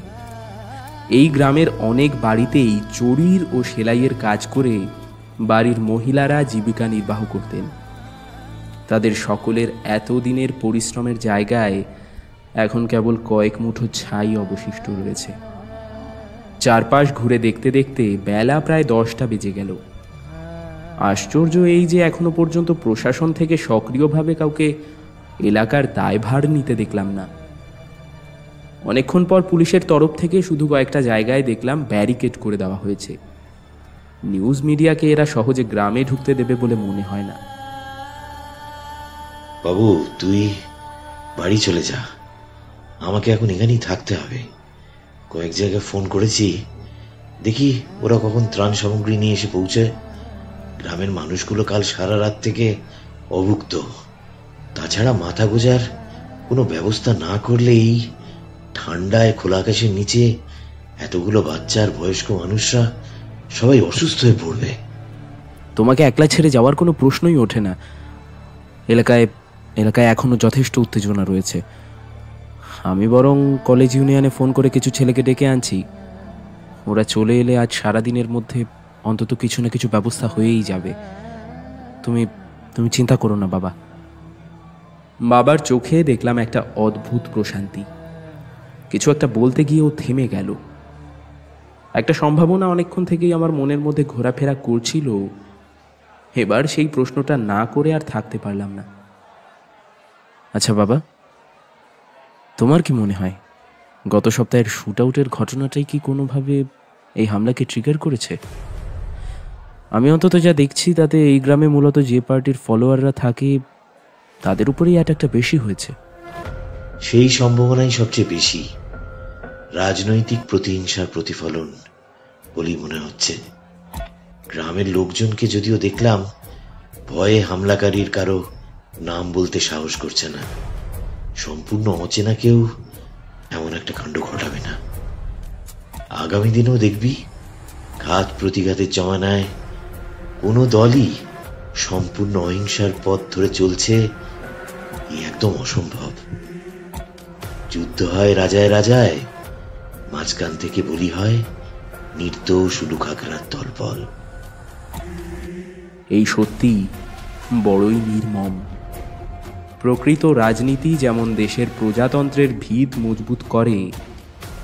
এই গ্রামের অনেক বাড়িতেই চড়ির ও সেলাইয়ের কাজ করে বাড়ির মহিলারা জীবিকা নির্বাহ করতেন। তাদের সকলের এতদিনের পরিশ্রমের জায়গায় এখন কেবল কয়েক মুঠো ছাই অবশিষ্ট রয়েছে। চারপাশ ঘুরে দেখতে দেখতে বেলা প্রায় 10টা বেজে গেল। আশ্চর্য এই যে এখনো পর্যন্ত প্রশাসন থেকে সক্রিয়ভাবে কাউকে এলাকার দায়ভার নিতে দেখলাম না। অনেকক্ষণ পর পুলিশের তরফ থেকে শুধু কয়েকটা জায়গায় দেখলাম ব্যারিকেড করে দেওয়া হয়েছে। নিউজ মিডিয়াকে এরা সহজে গ্রামে ঢুকতে দেবে বলে মনে হয় না। বাবু তুই বাড়ি চলে যা, আমাকে এখন এখানেই থাকতে হবে। কয়েক জায়গায় ফোন করেছি, দেখি ওরা কখন ত্রাণ সামগ্রী নিয়ে এসে পৌঁছায়। গ্রামের মানুষগুলো কাল সারা রাত থেকে অভুক্ত। তাছাড়া মাথা গোজার কোনো ব্যবস্থা না করলে এই ঠান্ডায় খোলা আকাশের নিচে এতগুলো বাচ্চা আর বয়স্ক মানুষরা সবাই অসুস্থ হয়ে পড়বে। তোমাকে একলা ছেড়ে যাওয়ার কোনো প্রশ্নই ওঠে না। এলাকায় এখনো যথেষ্ট উত্তেজনা রয়েছে। আমি বরং কলেজ ইউনিয়নে ফোন করে কিছু ছেলেকে ডেকে আনছি। ওরা চলে এলে আজ সারাদিনের মধ্যে অন্তত কিছু না কিছু ব্যবস্থা হয়েই যাবে। তুমি চিন্তা করো না বাবা। বাবার চোখে দেখলাম একটা অদ্ভুত প্রশান্তি। কিছু একটা বলতে গিয়ে ও থেমে গেল। একটা সম্ভাবনা অনেকক্ষণ থেকেই আমার মনের মধ্যে ঘোরাফেরা করছিল। এবার সেই প্রশ্নটা না করে আর থাকতে পারলাম না। আচ্ছা বাবা, তোমার কি মনে হয় গত সপ্তাহের শুট আউটের ঘটনাটাই কি কোনোভাবে এই হামলাকে ট্রিগার করেছে? আমি অন্তত যা দেখছি তাতে এই গ্রামে মূলত যে পার্টির ফলোয়াররা থাকে তাদের উপরেই অ্যাটাকটা বেশি হয়েছে। সেই সম্ভাবনাই সবচেয়ে বেশি। রাজনৈতিক প্রতিহিংসার প্রতিফলন বলেই মনে হচ্ছে। গ্রামের লোকজনকে যদিও দেখলাম ভয়ে হামলাকারীর কারো নাম বলতে সাহস করছে না। সম্পূর্ণ অচেনা কেউ এমন একটা কাণ্ড ঘটাবে না। আগামী দিনেও দেখবি ঘাত প্রতিঘাতের জমানায় কোনো দলই সম্পূর্ণ অহিংসার পথ ধরে চলছে একদম অসম্ভব। যুদ্ধ হয় রাজায় রাজায়, মাঝখান থেকে বলি হয় নির্দোষ উলুখাগড়ার দলবল। এই সত্যি বড়ই নির্মম। প্রকৃত রাজনীতি যেমন দেশের প্রজাতন্ত্রের ভিত মজবুত করে,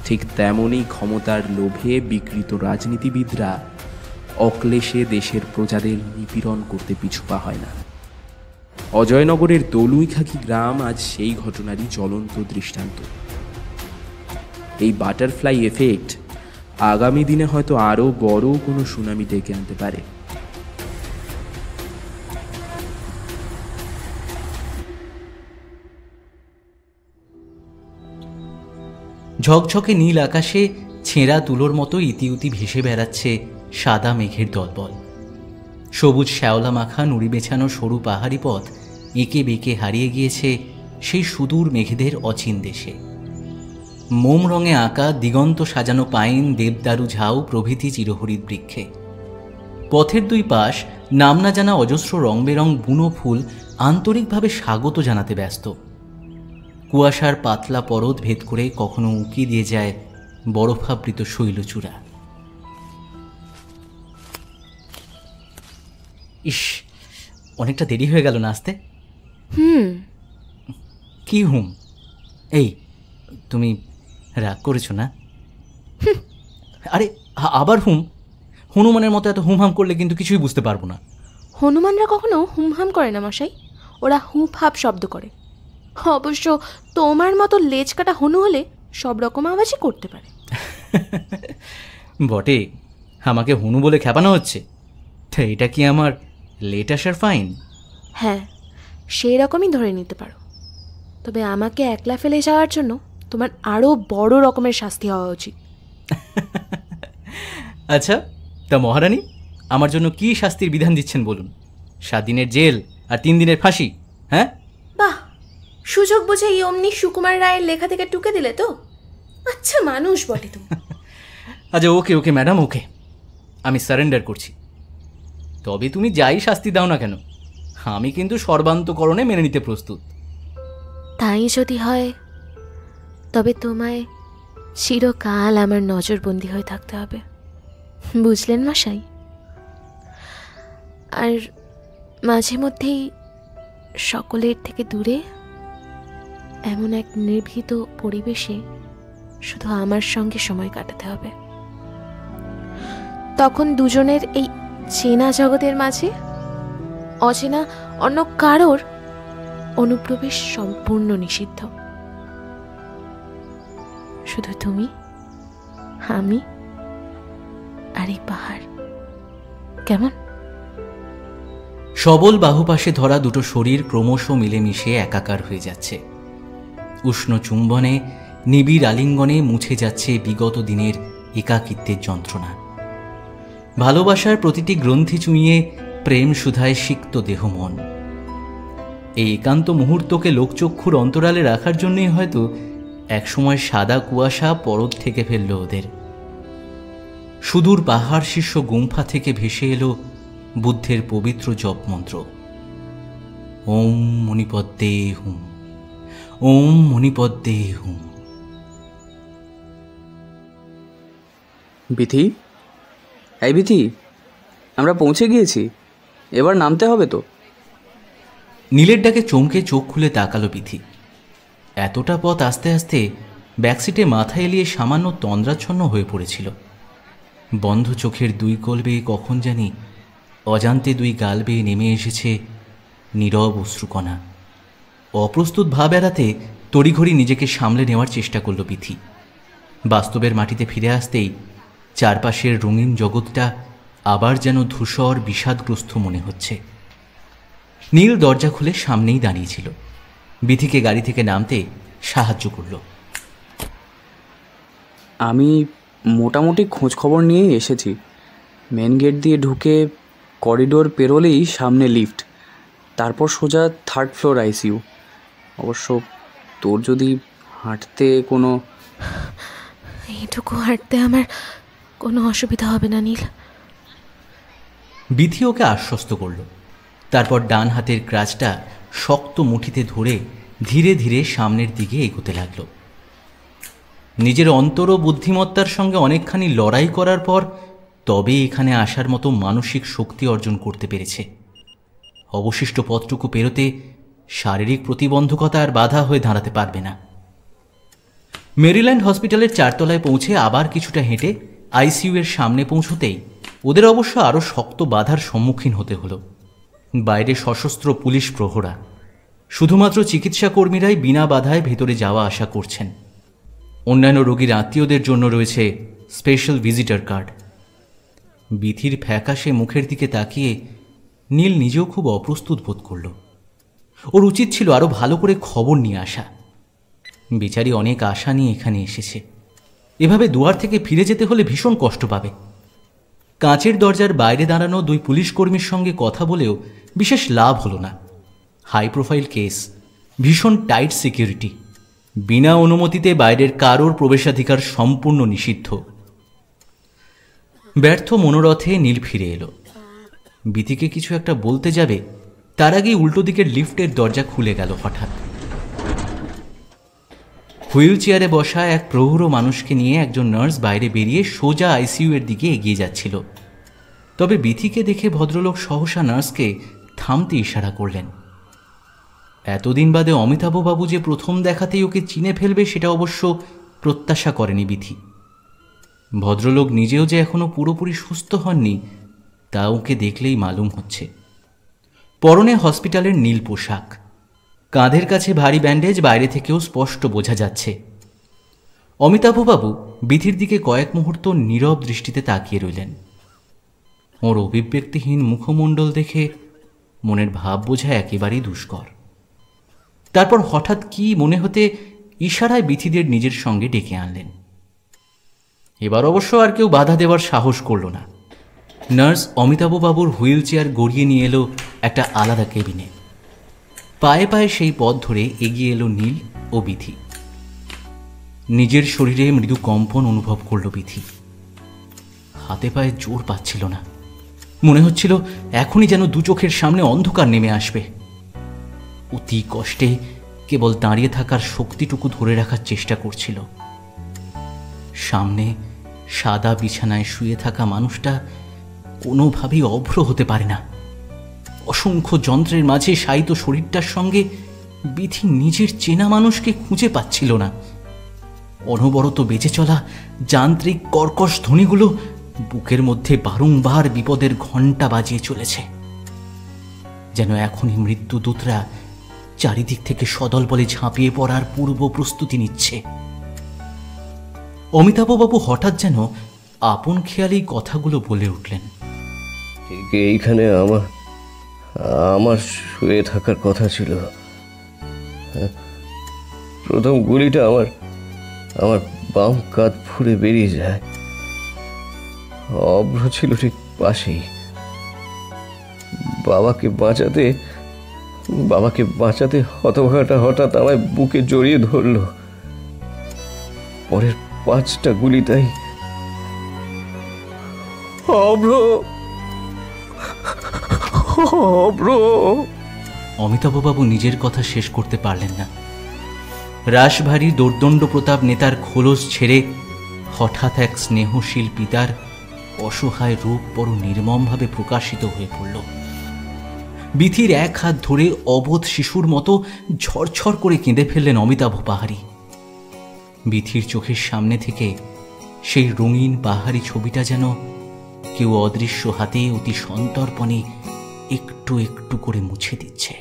ঠিক তেমনই ক্ষমতার লোভে বিকৃত রাজনীতিবিদরা অক্লেশে দেশের প্রজাদের নিপীড়ন করতে পিছুপা হয় না। অজয়নগরের দলুইখাকি গ্রাম আজ সেই ঘটনারই জ্বলন্ত দৃষ্টান্ত। এই বাটারফ্লাই এফেক্ট আগামী দিনে হয়তো আরও বড় কোনো সুনামি ডেকে আনতে পারে। ঝকঝকে নীল আকাশে ছেঁড়া তুলোর মতো ইতিউতি ভেসে বেড়াচ্ছে সাদা মেঘের দলবল। সবুজ শ্যাওলা মাখা নুড়ি বেছানো সরু পাহাড়ি পথ এঁকে বেঁকে হারিয়ে গিয়েছে সেই সুদূর মেঘেদের অচিন দেশে। মোম রঙে আঁকা দিগন্ত সাজানো পাইন, দেবদারু ঝাউ প্রভৃতি চিরহরিৎ বৃক্ষে। পথের দুই পাশ নাম না জানা অজস্র রং বেরং বুনো ফুল আন্তরিকভাবে স্বাগত জানাতে ব্যস্ত। কুয়াশার পাতলা পরদ ভেদ করে কখনো উঁকি দিয়ে যায় বরফাবৃত শৈলচূড়া। ইস, অনেকটা দেরি হয়ে গেল না আসতে? কি হুম? এই, তুমি রাগ করেছো না? আরে আবার হুম? হনুমানের মতো এত হুমহাম করলে কিন্তু কিছুই বুঝতে পারবো না। হনুমানরা কখনো হুমহাম করে না মশাই, ওরা হুপ হাপ শব্দ করে। অবশ্য তোমার মতো লেজ কাটা হনু হলে সব রকম আওয়াজই করতে পারে। বটে, আমাকে হনু বলে খেপানো হচ্ছে। তা এটা কি আমার লেট আসার ফাইন? হ্যাঁ, সেই রকমই ধরে নিতে পারো। তবে আমাকে একলা ফেলে যাওয়ার জন্য তোমার আরও বড় রকমের শাস্তি হওয়া উচিত। আচ্ছা, তা মহারানী আমার জন্য কি শাস্তির বিধান দিচ্ছেন বলুন? 7 দিনের জেল আর 3 দিনের ফাঁসি? হ্যাঁ, বাহ, সুযোগ বুঝে এই অমনি সুকুমার রায়ের লেখা থেকে টুকে দিলে তো। আচ্ছা মানুষ বটে তুমি। আচ্ছা, ওকে ওকে ম্যাডাম, ওকে, আমি সারেন্ডার করছি। তবে তুমি যাই শাস্তি দাও না কেন, আমি কিন্তু সর্বান্তকরণে মেনে নিতে প্রস্তুত। তাই যদি হয় তবে তোমায় চিরকাল আমার নজরবন্দি হয়ে থাকতে হবে, বুঝলেন মশাই? আর মাঝে মধ্যেই সকলের থেকে দূরে এমন এক নির্ভীত পরিবেশে শুধু আমার সঙ্গে সময় কাটাতে হবে। তখন দুজনের এই চেনা জগতের মাঝে অচেনা অন্য কারোর অনুপ্রবেশ সম্পূর্ণ নিষিদ্ধ। শুধু তুমি, আমি আর এই পাহাড়। কেমন? সবল বাহুপাশে ধরা দুটো শরীর ক্রমশ মিলেমিশে একাকার হয়ে যাচ্ছে। উষ্ণ চুম্বনে, নিবিড় আলিঙ্গনে মুছে যাচ্ছে বিগত দিনের একাকিত্বের যন্ত্রণা। ভালোবাসার প্রতিটি গ্রন্থি চুঁইয়ে প্রেম সুধায় সিক্ত দেহ মন। এই একান্ত মুহূর্তকে লোকচক্ষুর অন্তরালে রাখার জন্যই হয়তো একসময় সাদা কুয়াশা পরদ থেকে ফেলল ওদের। সুদূর পাহাড় শীর্ষ গুম্ফা থেকে ভেসে এলো বুদ্ধের পবিত্র জপ মন্ত্র, ওম মণিপদ্মে হুম, ওম মণিপদ্মে হুম। বিথি, এই বিথি, আমরা পৌঁছে গিয়েছি, এবার নামতে হবে তো। নীলের ডাকে চমকে চোখ খুলে তাকালো বিথি। এতটা পথ আস্তে আস্তে ব্যাকসিটে মাথা এলিয়ে সামান্য তন্দ্রাচ্ছন্ন হয়ে পড়েছিল। বন্ধ চোখের দুই কোল বেয়ে কখন জানি অজান্তে দুই গাল বেয়ে নেমে এসেছে নীরব অশ্রুকণা। অপ্রস্তুত ভাব এড়াতে তড়িঘড়ি নিজেকে সামলে নেওয়ার চেষ্টা করল বিথি। বাস্তবের মাটিতে ফিরে আসতেই চারপাশের রঙিন জগৎটা আবার যেন ধূসর বিষাদগ্রস্ত মনে হচ্ছে। নীল দরজা খুলে সামনেই দাঁড়িয়েছিল। বিথিকে গাড়ি থেকে নামতে সাহায্য করল। আমি মোটামুটি খোঁজ খবর নিয়েই এসেছি। মেন গেট দিয়ে ঢুকে করিডোর পেরোলেই সামনে লিফট, তারপর সোজা 3rd ফ্লোর আইসিইউ। অবশ্য তোর যদি হাঁটতে কোনো... এইটুকু হাঁটতে আমার কোনো অসুবিধা হবে না নীল। বিথি ওকে আশ্বস্ত করল। তারপর ডান হাতের ক্রাচটা শক্ত মুঠিতে ধরে ধীরে ধীরে সামনের দিকে এগোতে লাগল। নিজের অন্তর ও বুদ্ধিমত্তার সঙ্গে অনেকখানি লড়াই করার পর তবে এখানে আসার মতো মানসিক শক্তি অর্জন করতে পেরেছে। অবশিষ্ট পথটুকু পেরোতে শারীরিক প্রতিবন্ধকতা আর বাধা হয়ে দাঁড়াতে পারবে না। মেরিল্যান্ড হসপিটালের 4 তলায় পৌঁছে আবার কিছুটা হেঁটে আইসিইউ এর সামনে পৌঁছতেই ওদের অবশ্য আরও শক্ত বাধার সম্মুখীন হতে হলো। বাইরে সশস্ত্র পুলিশ প্রহরা। শুধুমাত্র চিকিৎসা কর্মীরাই বিনা বাধায় ভেতরে যাওয়া আসা করছেন। অন্যান্য রোগীর আত্মীয়দের জন্য রয়েছে স্পেশাল ভিজিটর কার্ড। বিথির ফ্যাকাশে মুখের দিকে তাকিয়ে নীল নিজেও খুব অপ্রস্তুত বোধ করল। ওর উচিত ছিল আরও ভালো করে খবর নিয়ে আসা। বেচারি অনেক আশা নিয়ে এখানে এসেছে, এভাবে দুয়ার থেকে ফিরে যেতে হলে ভীষণ কষ্ট পাবে। কাঁচের দরজার বাইরে দাঁড়ানো দুই পুলিশ কর্মীর সঙ্গে কথা বলেও বিশেষ লাভ হলো না। হাই প্রোফাইল কেস, ভীষণ টাইট সিকিউরিটি, বিনা অনুমতিতে বাইরের কারোর প্রবেশাধিকার সম্পূর্ণ নিষিদ্ধ। ব্যর্থ মনোরথে নীল ফিরে এলো। বিথিকে কিছু একটা বলতে যাবে, তার আগেই উল্টো দিকের লিফটের দরজা খুলে গেল হঠাৎ। হুইল চেয়ারে বসা এক প্রৌঢ় মানুষকে নিয়ে একজন নার্স বাইরে বেরিয়ে সোজা আইসিইউ এর দিকে এগিয়ে যাচ্ছিল। তবে বিথিকে দেখে ভদ্রলোক সহসা নার্সকে থামতে ইশারা করলেন। এতদিন বাদে অমিতাভবাবু যে প্রথম দেখাতেই ওকে চিনে ফেলবে সেটা অবশ্য প্রত্যাশা করেনি বিথি। ভদ্রলোক নিজেও যে এখনো পুরোপুরি সুস্থ হননি তা ওকে দেখলেই মালুম হচ্ছে। পরনে হসপিটালের নীল পোশাক, কাঁধের কাছে ভারী ব্যান্ডেজ বাইরে থেকেও স্পষ্ট বোঝা যাচ্ছে। অমিতাভবাবু বিথির দিকে কয়েক মুহূর্ত নীরব দৃষ্টিতে তাকিয়ে রইলেন। ওর অভিব্যক্তিহীন মুখমণ্ডল দেখে মনের ভাব বোঝা একেবারেই দুষ্কর। তারপর হঠাৎ কি মনে হতে ইশারায় বিথিদের নিজের সঙ্গে ডেকে আনলেন। এবার অবশ্য আর কেউ বাধা দেওয়ার সাহস করল না। নার্স অমিতাভবাবুর হুইল চেয়ার গড়িয়ে নিয়ে এলো একটা আলাদা কেবিনে। পায়ে পায়ে সেই পথ ধরে এগিয়ে এলো নীল ও বিথি। নিজের শরীরে মৃদু কম্পন অনুভব করল বিথি। হাতে পায়ে জোর পাচ্ছিল না, মনে হচ্ছিল এখনই যেন দু চোখের সামনে অন্ধকার নেমে আসবে। অতি কষ্টে কেবল দাঁড়িয়ে থাকার শক্তিটুকু ধরে রাখার চেষ্টা করছিল। সামনে সাদা বিছানায় শুয়ে থাকা মানুষটা কোনোভাবেই অভ্র হতে পারে না। অসংখ্য যন্ত্রের মাঝে শায়িত শরীরটার সঙ্গে বিথি নিজের চেনা মানুষকে খুঁজে পাচ্ছিল না। অনবরত বেঁচে চলা যান্ত্রিক কর্কশ ধ্বনিগুলো বুকের মধ্যে বারংবার বিপদের ঘণ্টা বাজিয়ে চলেছে, যেন এখনই মৃত্যুদূতরা চারিদিক থেকে সদল বলে ঝাঁপিয়ে পড়ার পূর্ব প্রস্তুতি নিচ্ছে। অমিতাভবাবু হঠাৎ যেন আপন খেয়ালেই কথাগুলো বলে উঠলেন। এইখানে আমার শুয়ে থাকার কথা ছিল। প্রথম গুলিটা আমার বাম কাঁধ ফুঁড়ে বেরিয়ে যায়। অভ্র ছিল ঠিক পাশেই। বাবাকে বাঁচাতে হতভাগাটা হঠাৎ আমায় বুকে জড়িয়ে ধরল। পরের 5টা গুলি তাই অমিতাভবাবু নিজের কথা শেষ করতে পারলেন না। রাশভারী দোর্দণ্ড প্রতাপ নেতার খোলস ছেড়ে হঠাৎ এক স্নেহশীল পিতার অসহায় রূপ বড় নির্মমভাবে প্রকাশিত হয়ে পড়ল। বিথির এক হাত ধরে অবোধ শিশুর মতো ঝরঝর করে কেঁদে ফেললেন অমিতাভ পাহাড়ি। বিথির চোখের সামনে থেকে সেই রঙিন পাহাড়ি ছবিটা যেন কেউ অদৃশ্য হাতে অতি সন্তর্পণে একটু একটু করে মুছে দিচ্ছে।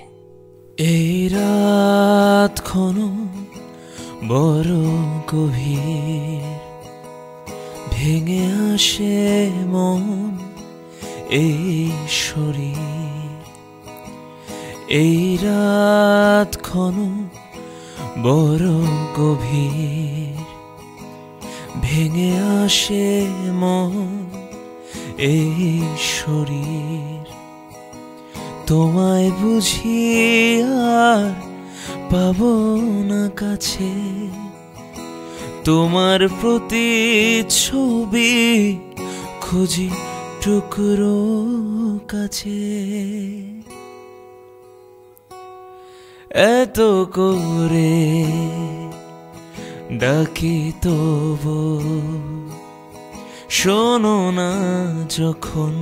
এই রাত ক্ষণ বড় গভীর, ভেঙে আসে মন এই শরীর। এই রাত ক্ষণ বড় গভীর, ভেঙে আসে মন এই শরীর। তোমায় বুঝি আর পাবো না কাছে, তোমার প্রতি ছবি খুঁজি টুকরো কাছে। এত করে ডাকি তবু শোনো না যখন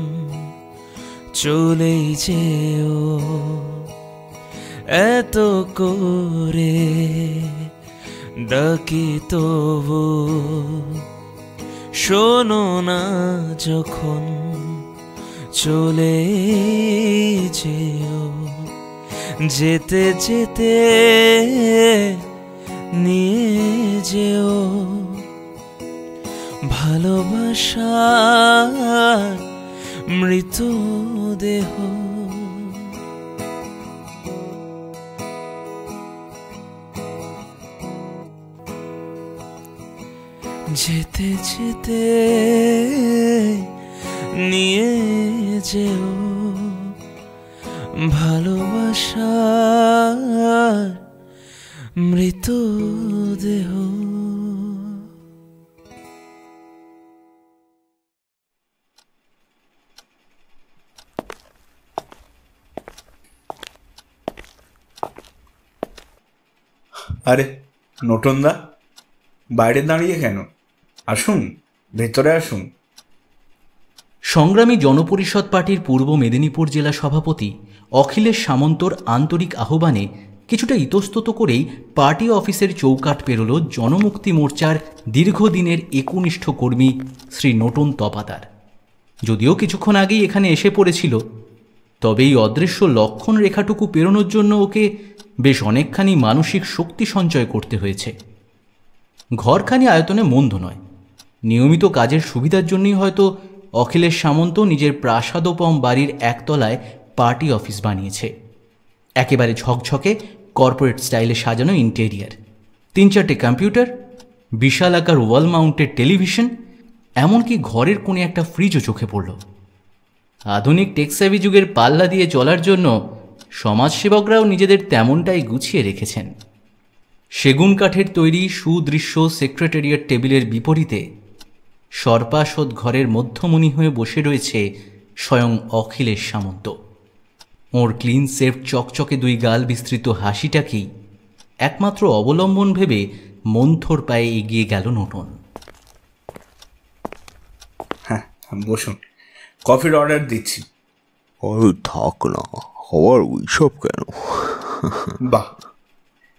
চলেই যেও। এত করে ডাকি তবু শোনো না যখন চলে যেও, যেতে যেতে নিয়ে যেও ভালোবাসার মৃতদেহ। যেতে যেতে নিয়ে যেও ভালোবাসার মৃতদেহ। আরে নটনদা, বাইরে দাঁড়িয়ে কেন? আসুন, ভেতরে আসুন। সংগ্রামী জনপরিষদ পার্টির পূর্ব মেদিনীপুর জেলা সভাপতি অখিলেশ সামন্তর আন্তরিক আহ্বানে কিছুটা ইতস্তত করেই পার্টি অফিসের চৌকাঠ পেরোল জনমুক্তি মোর্চার দীর্ঘদিনের একনিষ্ঠ কর্মী শ্রী নটন তপাদার। যদিও কিছুক্ষণ আগেই এখানে এসে পড়েছিল, তবে এই অদৃশ্য লক্ষণ রেখাটুকু পেরোনোর জন্য ওকে বেশ অনেকখানি মানসিক শক্তি সঞ্চয় করতে হয়েছে। ঘরখানি আয়তনে মন্দ নয়, নিয়মিত কাজের সুবিধার জন্যই হয়তো অখিলেশ সামন্ত নিজের প্রাসাদোপম বাড়ির একতলায় পার্টি অফিস বানিয়েছে। একেবারে ঝকঝকে কর্পোরেট স্টাইলে সাজানো ইন্টেরিয়ার, 3-4টে কম্পিউটার, বিশাল আকার ওয়াল মাউন্টেড টেলিভিশন, এমনকি ঘরের কোণে একটা ফ্রিজও চোখে পড়ল। আধুনিক টেকসেভি যুগের পাল্লা দিয়ে চলার জন্য সমাজসেবকরাও নিজেদের তেমনটাই গুছিয়ে রেখেছেন। সেগুন কাঠের তৈরি সুদৃশ্য সেক্রেটারিয়েট টেবিলের বিপরীতে সর্পাসদ ঘরের মধ্যমণি হয়ে বসে রয়েছে স্বয়ং অখিলেশ সামন্ত। ওর ক্লিন সেফ চকচকে 2 গাল বিস্তৃত হাসিটাকেই একমাত্র অবলম্বন ভেবে মন্থর পায়ে এগিয়ে গেল নটন। হ্যাঁ, বসুন, কফির অর্ডার দিচ্ছি। থাক না, হওয়ার ওইসব কেন? বাহ,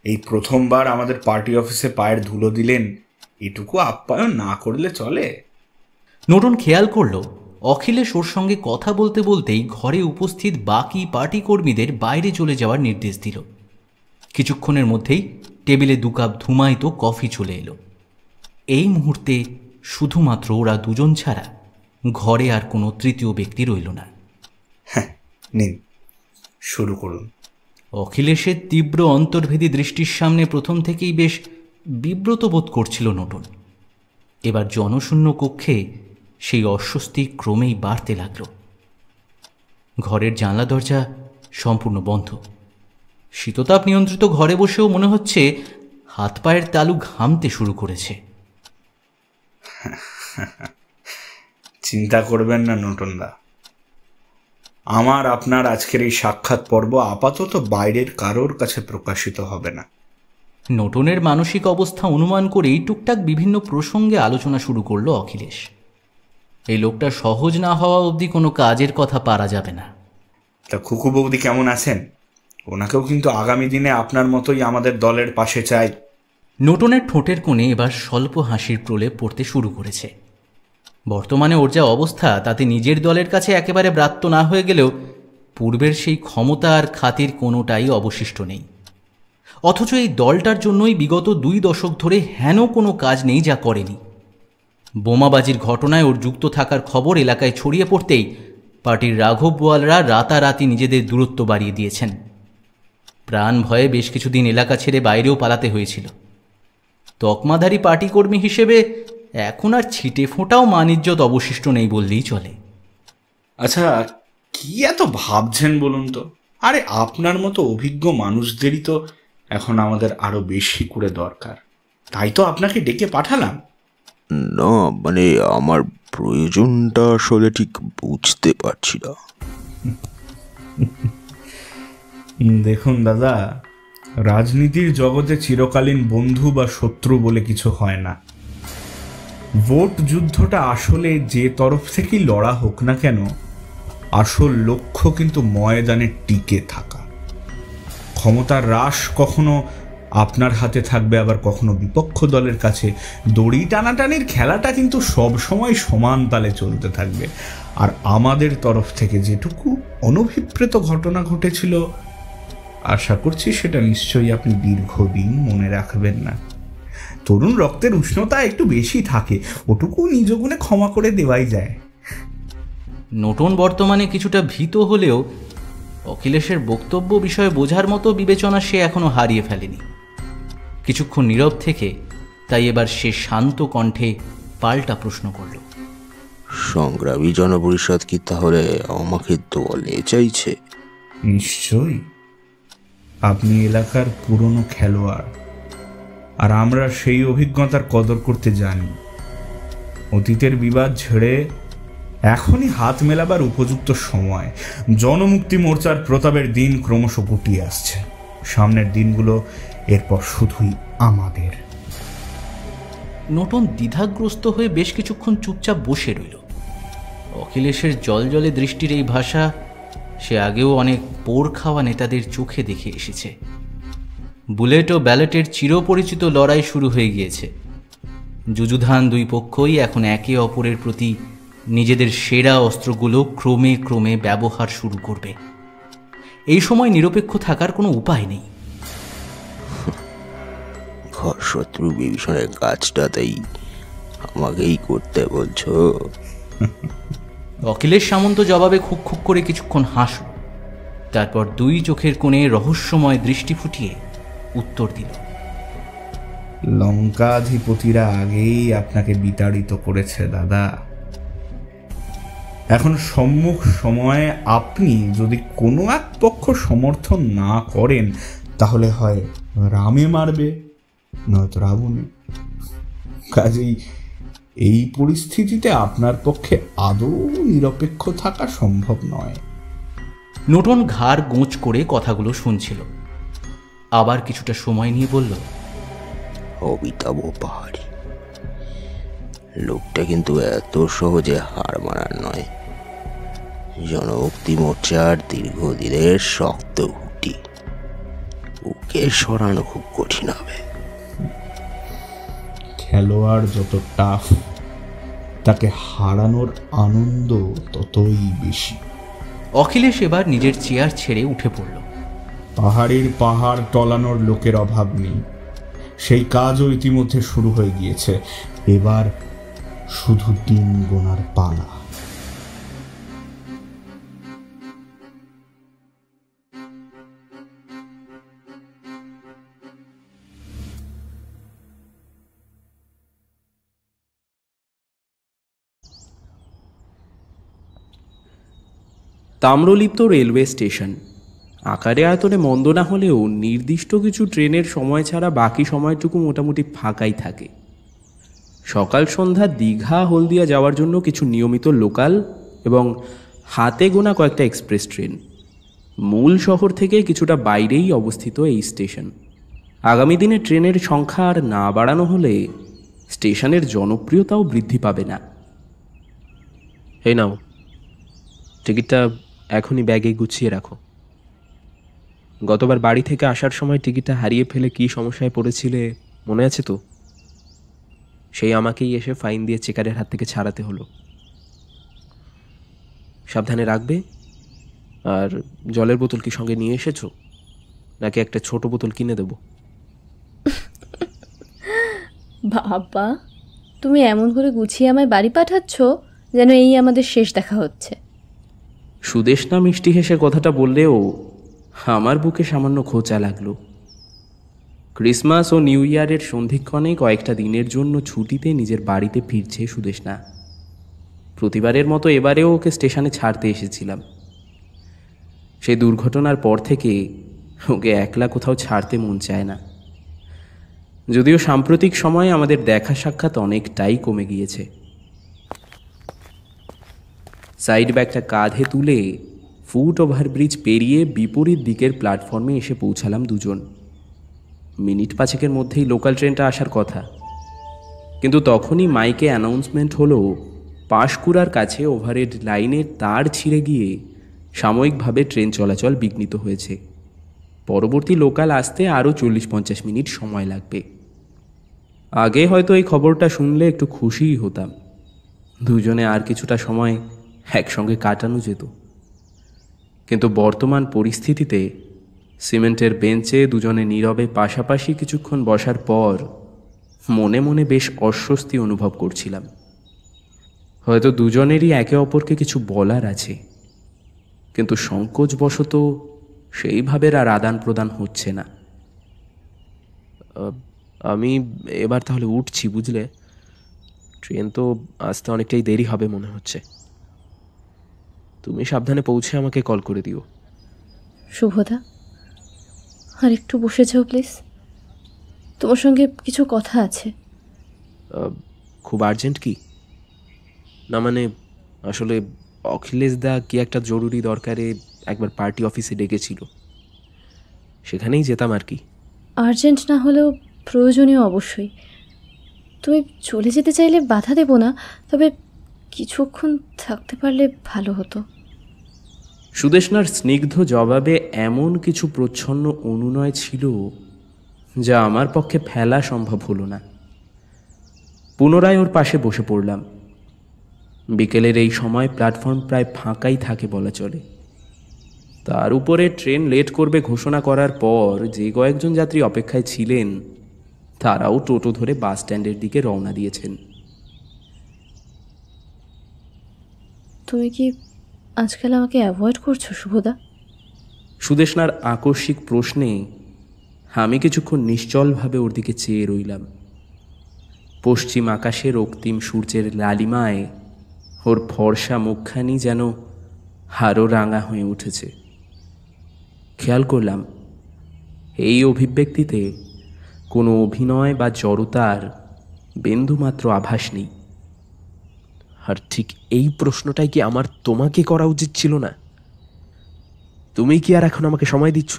এই প্রথমবার আমাদের পার্টি অফিসে পায়ের ধুলো দিলেন, এটুকু আপ্যায়ন না করলে চলে? নটন খেয়াল করল অখিলেশ ওর সঙ্গে কথা বলতে বলতেই ঘরে উপস্থিত বাকি পার্টি কর্মীদের বাইরে চলে যাওয়ার নির্দেশ দিল। কিছুক্ষণের মধ্যেই টেবিলে 2 কাপ ধুমায়িত কফি চলে এলো। এই মুহূর্তে শুধুমাত্র ওরা দুজন ছাড়া ঘরে আর কোনো তৃতীয় ব্যক্তি রইল না। হ্যাঁ, নিন, শুরু করুন। অখিলেশের তীব্র অন্তর্ভেদী দৃষ্টির সামনে প্রথম থেকেই বেশ বিব্রত বোধ করছিল নটন। এবার জনশূন্য কক্ষে সেই অস্বস্তি ক্রমেই বাড়তে লাগল। ঘরের জানলা দরজা সম্পূর্ণ বন্ধ। শীততাপ নিয়ন্ত্রিত ঘরে বসেও মনে হচ্ছে হাত পায়ের তালু ঘামতে শুরু করেছে। চিন্তা করবেন না নটনদা, আমার আপনার আজকের এই সাক্ষাৎ পর্ব আপাতত বাইরের কারোর কাছে প্রকাশিত হবে না। নটনের মানসিক অবস্থা অনুমান করেই টুকটাক বিভিন্ন প্রসঙ্গে আলোচনা শুরু করলো অখিলেশ। এই লোকটা সহজ না হওয়া অবধি কোনো কাজের কথা পারা যাবে না। তা খুকু বৌদি কেমন আছেন? ওনাকেও কিন্তু আগামী দিনে আপনার মতোই আমাদের দলের পাশে চাই। নটনের ঠোঁটের কোণে এবার স্বল্প হাসির প্রলেপ পড়তে শুরু করেছে। বর্তমানে ওর যা অবস্থা তাতে নিজের দলের কাছে একেবারে ব্রাত্য না হয়ে গেলেও পূর্বের সেই ক্ষমতা আর খাতির কোনোটাই অবশিষ্ট নেই। অথচ এই দলটার জন্যই বিগত 2 দশক ধরে হেন কোনো কাজ নেই যা করেনি। বোমাবাজির ঘটনায় ওর যুক্ত থাকার খবর এলাকায় ছড়িয়ে পড়তেই পার্টির রাঘব বোয়ালরা রাতারাতি নিজেদের দূরত্ব বাড়িয়ে দিয়েছেন। প্রাণ ভয়ে বেশ কিছুদিন এলাকা ছেড়ে বাইরেও পালাতে হয়েছিল। তকমাধারী পার্টি কর্মী হিসেবে এখন আর ছিটে ফোঁটাও মান ইজ্জত অবশিষ্ট নেই বললেই চলে। আচ্ছা, কি এত ভাবছেন বলুন তো? আরে আপনার মতো অভিজ্ঞ মানুষদেরই তো এখন আমাদের আরো বেশি করে দরকার, তাই তো আপনাকে ডেকে পাঠালাম। না মানে আমার প্রয়োজনটা আসলে ঠিক বুঝতে পারছি না। দেখুন দাদা, রাজনীতির জগতে চিরকালীন বন্ধু বা শত্রু বলে কিছু হয় না। ভোট যুদ্ধটা আসলে যে তরফ থেকেই লড়া হোক না কেন, আসল লক্ষ্য কিন্তু ময়দানে টিকে থাকা। ক্ষমতার হ্রাস কখনো আপনার হাতে থাকবে আবার কখনো বিপক্ষ দলের কাছে। দড়ি টানাটানির খেলাটা কিন্তু সব সময় সমান তালে চলতে থাকবে। আর আমাদের তরফ থেকে যেটুকু অনভিপ্রেত ঘটনা ঘটেছিল, আশা করছি সেটা নিশ্চয়ই আপনি দীর্ঘদিন মনে রাখবেন না। তরুণ রক্তের উষ্ণতা একটু বেশি থাকে, ওটুকু নিজ গুণে ক্ষমা করে দেওয়াই যায়। নতুন বর্তমানে কিছুটা ভীত হলেও অখিলেশের বক্তব্য বিষয়ে বোঝার মতো বিবেচনা সে এখনো হারিয়ে ফেলেনি। কিছুক্ষণ নীরব থেকে তাই এবার সে শান্ত কণ্ঠে পাল্টা প্রশ্ন করল, সংগ্রামী জনপরিষদ কি তাহলে আমাকে দলে চাইছে? নিশ্চয়ই। আপনি এলাকার পুরনো খেলোয়াড়, আর আমরা সেই অভিজ্ঞতার কদর করতে জানি। অতীতের বিবাদ ছেড়ে এখনই হাত মেলাবার উপযুক্ত সময়। জনমুক্তি মোর্চার প্রতাপের দিন ক্রমশ গুটিয়ে আসছে। সামনের দিনগুলো এরপর শুধুই আমাদের। নতুন দ্বিধাগ্রস্ত হয়ে বেশ কিছুক্ষণ চুপচাপ বসে রইল। অখিলেশের জলজলে দৃষ্টির এই ভাষা সে আগেও অনেক পোড় খাওয়া নেতাদের চোখে দেখে এসেছে। বুলেট ও ব্যালটের চিরপরিচিত লড়াই শুরু হয়ে গিয়েছে। যুযুধান দুই পক্ষই এখন একে অপরের প্রতি নিজেদের সেরা অস্ত্রগুলো ক্রমে ক্রমে ব্যবহার শুরু করবে। এই সময় নিরপেক্ষ থাকার কোনো উপায় নেই। ঘর শত্রু বিভীষণের কাজটাতেই আমাকেই করতে বলছো? অখিলেশ সামন্ত জবাবে খুক খুক করে কিছুক্ষণ হাসল, তারপর দুই চোখের কোণে রহস্যময় দৃষ্টি ফুটিয়ে উত্তর দিল, লঙ্কাধিপতিরা আগেই আপনাকে বিতাড়িত করেছে দাদা। এখন সম্মুখ সময়ে আপনি যদি কোনো এক পক্ষ সমর্থন না করেন, তাহলে হয় রামে মারবে, নয়তো রাবণে। কাজেই এই পরিস্থিতিতে আপনার পক্ষে আদৌ নিরপেক্ষ থাকা সম্ভব নয়। নতুন ঘাড় গোঁচ করে কথাগুলো শুনছিল, আবার কিছুটা সময় নিয়ে বলল, অমিতাভ পাহাড়ি লোকটা কিন্তু এত সহজে হার মানার নয়। জনমুক্তি মোর্চার দীর্ঘদিনের শক্ত হুটি, ওকে সরানো খুব কঠিন হবে। খেলোয়াড় যত টাফ, তাকে হারানোর আনন্দ ততই বেশি। অখিলেশ এবার নিজের চেয়ার ছেড়ে উঠে পড়ল। পাহাড়ের পাহাড় টলানোর লোকের অভাব নেই, সেই কাজও ইতিমধ্যে শুরু হয়ে গিয়েছে। এবার শুধু দিন গোনার পালা। তাম্রলিপ্ত রেলওয়ে স্টেশন আকারে আয়তনে মন্দ না হলেও নির্দিষ্ট কিছু ট্রেনের সময় ছাড়া বাকি সময়টুকু মোটামুটি ফাঁকাই থাকে। সকাল সন্ধ্যা দীঘা হলদিয়া যাওয়ার জন্য কিছু নিয়মিত লোকাল এবং হাতে গোনা কয়েকটা এক্সপ্রেস ট্রেন। মূল শহর থেকে কিছুটা বাইরেই অবস্থিত এই স্টেশন। আগামী দিনে ট্রেনের সংখ্যা আর না বাড়ানো হলে স্টেশনের জনপ্রিয়তাও বৃদ্ধি পাবে না। এই নাও, টিকিটটা এখনই ব্যাগে গুছিয়ে রাখো। গতবার বাড়ি থেকে আসার সময় টিকিটটা হারিয়ে ফেলে কি সমস্যায় পড়েছিলে মনে আছে তো? সেই আমাকেই এসে ফাইন দিয়ে চেকারের হাত থেকে ছাড়াতে হলো। সাবধানে রাখবে। আর জলের বোতল কি সঙ্গে নিয়ে এসেছো, নাকি একটা ছোট বোতল কিনে দেবো? বাবা, তুমি এমন করে গুছিয়ে আমায় বাড়ি পাঠাচ্ছ যেন এই আমাদের শেষ দেখা হচ্ছে। সুদেশনা মিষ্টি হেসে কথাটা বললেও আমার বুকে সামান্য খোঁচা লাগলো। ক্রিসমাস ও নিউ ইয়ারের সন্ধিক্ষণে কয়েকটা দিনের জন্য ছুটিতে নিজের বাড়িতে ফিরছে সুদেশনা। প্রতিবারের মতো এবারেও ওকে স্টেশনে ছাড়তে এসেছিলাম। সেই দুর্ঘটনার পর থেকে ওকে একলা কোথাও ছাড়তে মন চায় না। যদিও সাম্প্রতিক সময়ে আমাদের দেখা সাক্ষাৎ অনেকটাই কমে গিয়েছে। সাইড ব্যাগটা কাঁধে তুলে ফুট ওভারব্রিজ পেরিয়ে বিপরীত দিকের প্ল্যাটফর্মে এসে পৌঁছালাম দুজন। মিনিট পাঁচেকের মধ্যেই লোকাল ট্রেনটা আসার কথা, কিন্তু তখনই মাইকে অ্যানাউন্সমেন্ট হলো পাঁশকুড়ার কাছে ওভারহেড লাইনের তার ছিঁড়ে গিয়ে সাময়িকভাবে ট্রেন চলাচল বিঘ্নিত হয়েছে। পরবর্তী লোকাল আসতে আরও 40-50 মিনিট সময় লাগবে। আগে হয়তো এই খবরটা শুনলে একটু খুশিই হতাম, দুজনে আর কিছুটা সময় একসঙ্গে কাটানো যেত। কিন্তু বর্তমান পরিস্থিতিতে সিমেন্টের বেঞ্চে দুজনে নীরবে পাশাপাশি কিছুক্ষণ বসার পর মনে মনে বেশ অস্বস্তি অনুভব করছিলাম। হয়তো দুজনেরই একে অপরকে কিছু বলার আছে, কিন্তু সংকোচবশত সেইভাবে আর আদান প্রদান হচ্ছে না। আমি এবার তাহলে উঠছি, বুঝলে? ট্রেন তো আসতে অনেকটাই দেরি হবে মনে হচ্ছে। তুমি সাবধানে পৌঁছে আমাকে কল করে দিও। শুভদা, আর একটু বসে যাও প্লিজ, তোমার সঙ্গে কিছু কথা আছে। খুব আর্জেন্ট কি? না মানে আসলে অখিলেশ দা কি একটা জরুরি দরকারে একবার পার্টি অফিসে ডেকেছিল, সেখানেই যেতাম আর কি। আর্জেন্ট না হলেও প্রয়োজনীয় অবশ্যই। তুমি চলে যেতে চাইলে বাধা দেব না, তবে কিছুক্ষণ থাকতে পারলে ভালো হতো। সুদেষ্ণার স্নিগ্ধ জবাবে এমন কিছু প্রচ্ছন্ন অনুনয় ছিল যা আমার পক্ষে ফেলা সম্ভব হলো না। পুনরায় ওর পাশে বসে পড়লাম। বিকেলের এই সময় প্ল্যাটফর্ম প্রায় ফাঁকাই থাকে বলা চলে। তার উপরে ট্রেন লেট করবে ঘোষণা করার পর যে কয়েকজন যাত্রী অপেক্ষায় ছিলেন তারাও টোটো ধরে বাস স্ট্যান্ডের দিকে রওনা দিয়েছেন। তুমি কি আজকাল আমাকে অ্যাভয়েড করছো শুভদা? সুদেষ্ণার আকস্মিক প্রশ্নে আমি কিছুক্ষণ নিশ্চলভাবে ওর দিকে চেয়ে রইলাম। পশ্চিম আকাশে রক্তিম সূর্যের লালিমায় ওর ফর্সা মুখখানি যেন হাড়ো রাঙা হয়ে উঠেছে। খেয়াল করলাম এই অভিব্যক্তিতে কোনো অভিনয় বা জড়তার বিন্দুমাত্র আভাস নেই। আর ঠিক এই প্রশ্নটাই কি আমার তোমাকে করা উচিত ছিল না? তুমি কি আর এখন আমাকে সময় দিচ্ছ?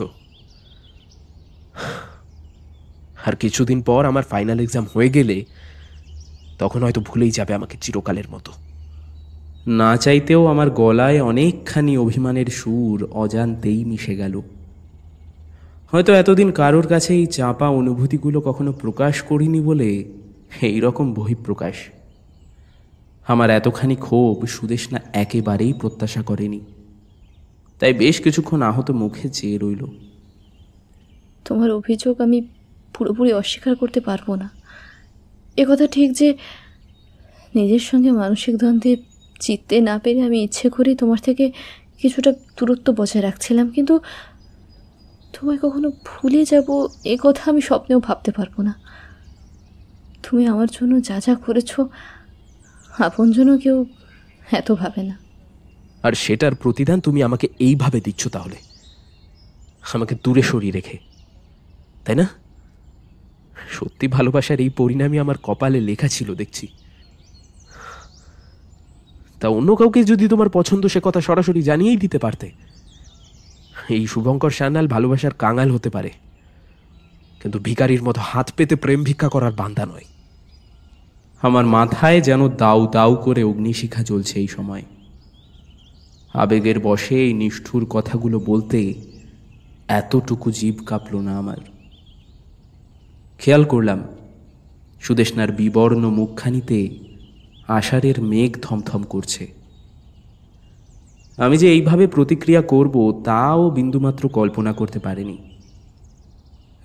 আর কিছুদিন পর আমার ফাইনাল এক্সাম হয়ে গেলে তখন হয়তো ভুলেই যাবে আমাকে চিরকালের মতো। না চাইতেও আমার গলায় অনেকখানি অভিমানের সুর অজান্তেই মিশে গেল। হয়তো এতদিন কারোর কাছে এই চাপা অনুভূতিগুলো কখনো প্রকাশ করিনি বলে এই রকম বহিঃপ্রকাশ। আমার এতখানি ক্ষোভ সুদেষ্ণা একেবারেই প্রত্যাশা করেনি, তাই বেশ কিছুক্ষণ আহত মুখে চেয়ে রইল। তোমার অভিযোগ আমি পুরোপুরি অস্বীকার করতে পারবো না। একথা ঠিক যে নিজের সঙ্গে মানসিক দ্বন্দ্বে জিততে না পেরে আমি ইচ্ছে করি তোমার থেকে কিছুটা দূরত্ব বজায় রাখছিলাম, কিন্তু তোমায় কখনো ভুলে যাব এ কথা আমি স্বপ্নেও ভাবতে পারবো না। তুমি আমার জন্য যা যা করেছো আপনজনও কেউ এত ভাবে না। আর সেটার প্রতিদান তুমি আমাকে এইভাবে দিচ্ছ, তাহলে আমাকে দূরে সরিয়ে রেখে, তাই না? সত্যি ভালোবাসার এই পরিণামই আমার কপালে লেখা ছিল দেখছি। তা অন্য কাউকে যদি তোমার পছন্দ সে কথা সরাসরি জানিয়েই দিতে পারতে। এই শুভঙ্কর সান্যাল ভালোবাসার কাঙাল হতে পারে, কিন্তু ভিখারির মতো হাত পেতে প্রেম ভিক্ষা করার বান্দা নয়। আমার মাথায় যেন দাউ দাউ করে অগ্নিশিখা জ্বলছে এই সময়। আবেগের বশে এই নিষ্ঠুর কথাগুলো বলতে এতটুকু জীব কাঁপল না আমার। খেয়াল করলাম সুদেষ্ণার বিবর্ণ মুখখানিতে আষাঢ়ের মেঘ থমথম করছে। আমি যে এইভাবে প্রতিক্রিয়া করব তাও বিন্দুমাত্র কল্পনা করতে পারিনি।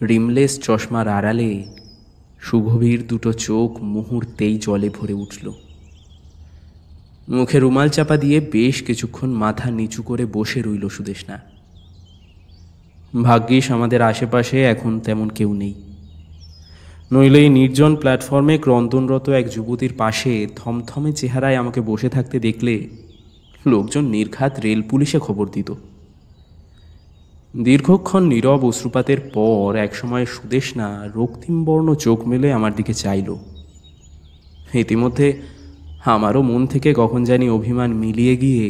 রিমলেস চশমার আড়ালে সুগভীর দুটো চোখ মুহূর্তেই জলে ভরে উঠল। মুখে রুমাল চাপা দিয়ে বেশ কিছুক্ষণ মাথা নিচু করে বসে রইল সুদেষ্ণা। ভাগ্যিস আমাদের আশেপাশে এখন তেমন কেউ নেই, নইলে এই নির্জন প্ল্যাটফর্মে ক্রন্দনরত এক যুবতীর পাশে থমথমে চেহারায় আমাকে বসে থাকতে দেখলে লোকজন নির্ঘাত রেল পুলিশে খবর দিত। দীর্ঘক্ষণ নীরব অশ্রুপাতের পর একসময় সুদেষ্ণা রক্তিমবর্ণ চোখ মেলে আমার দিকে চাইল। ইতিমধ্যে আমারও মন থেকে কখন জানি অভিমান মিলিয়ে গিয়ে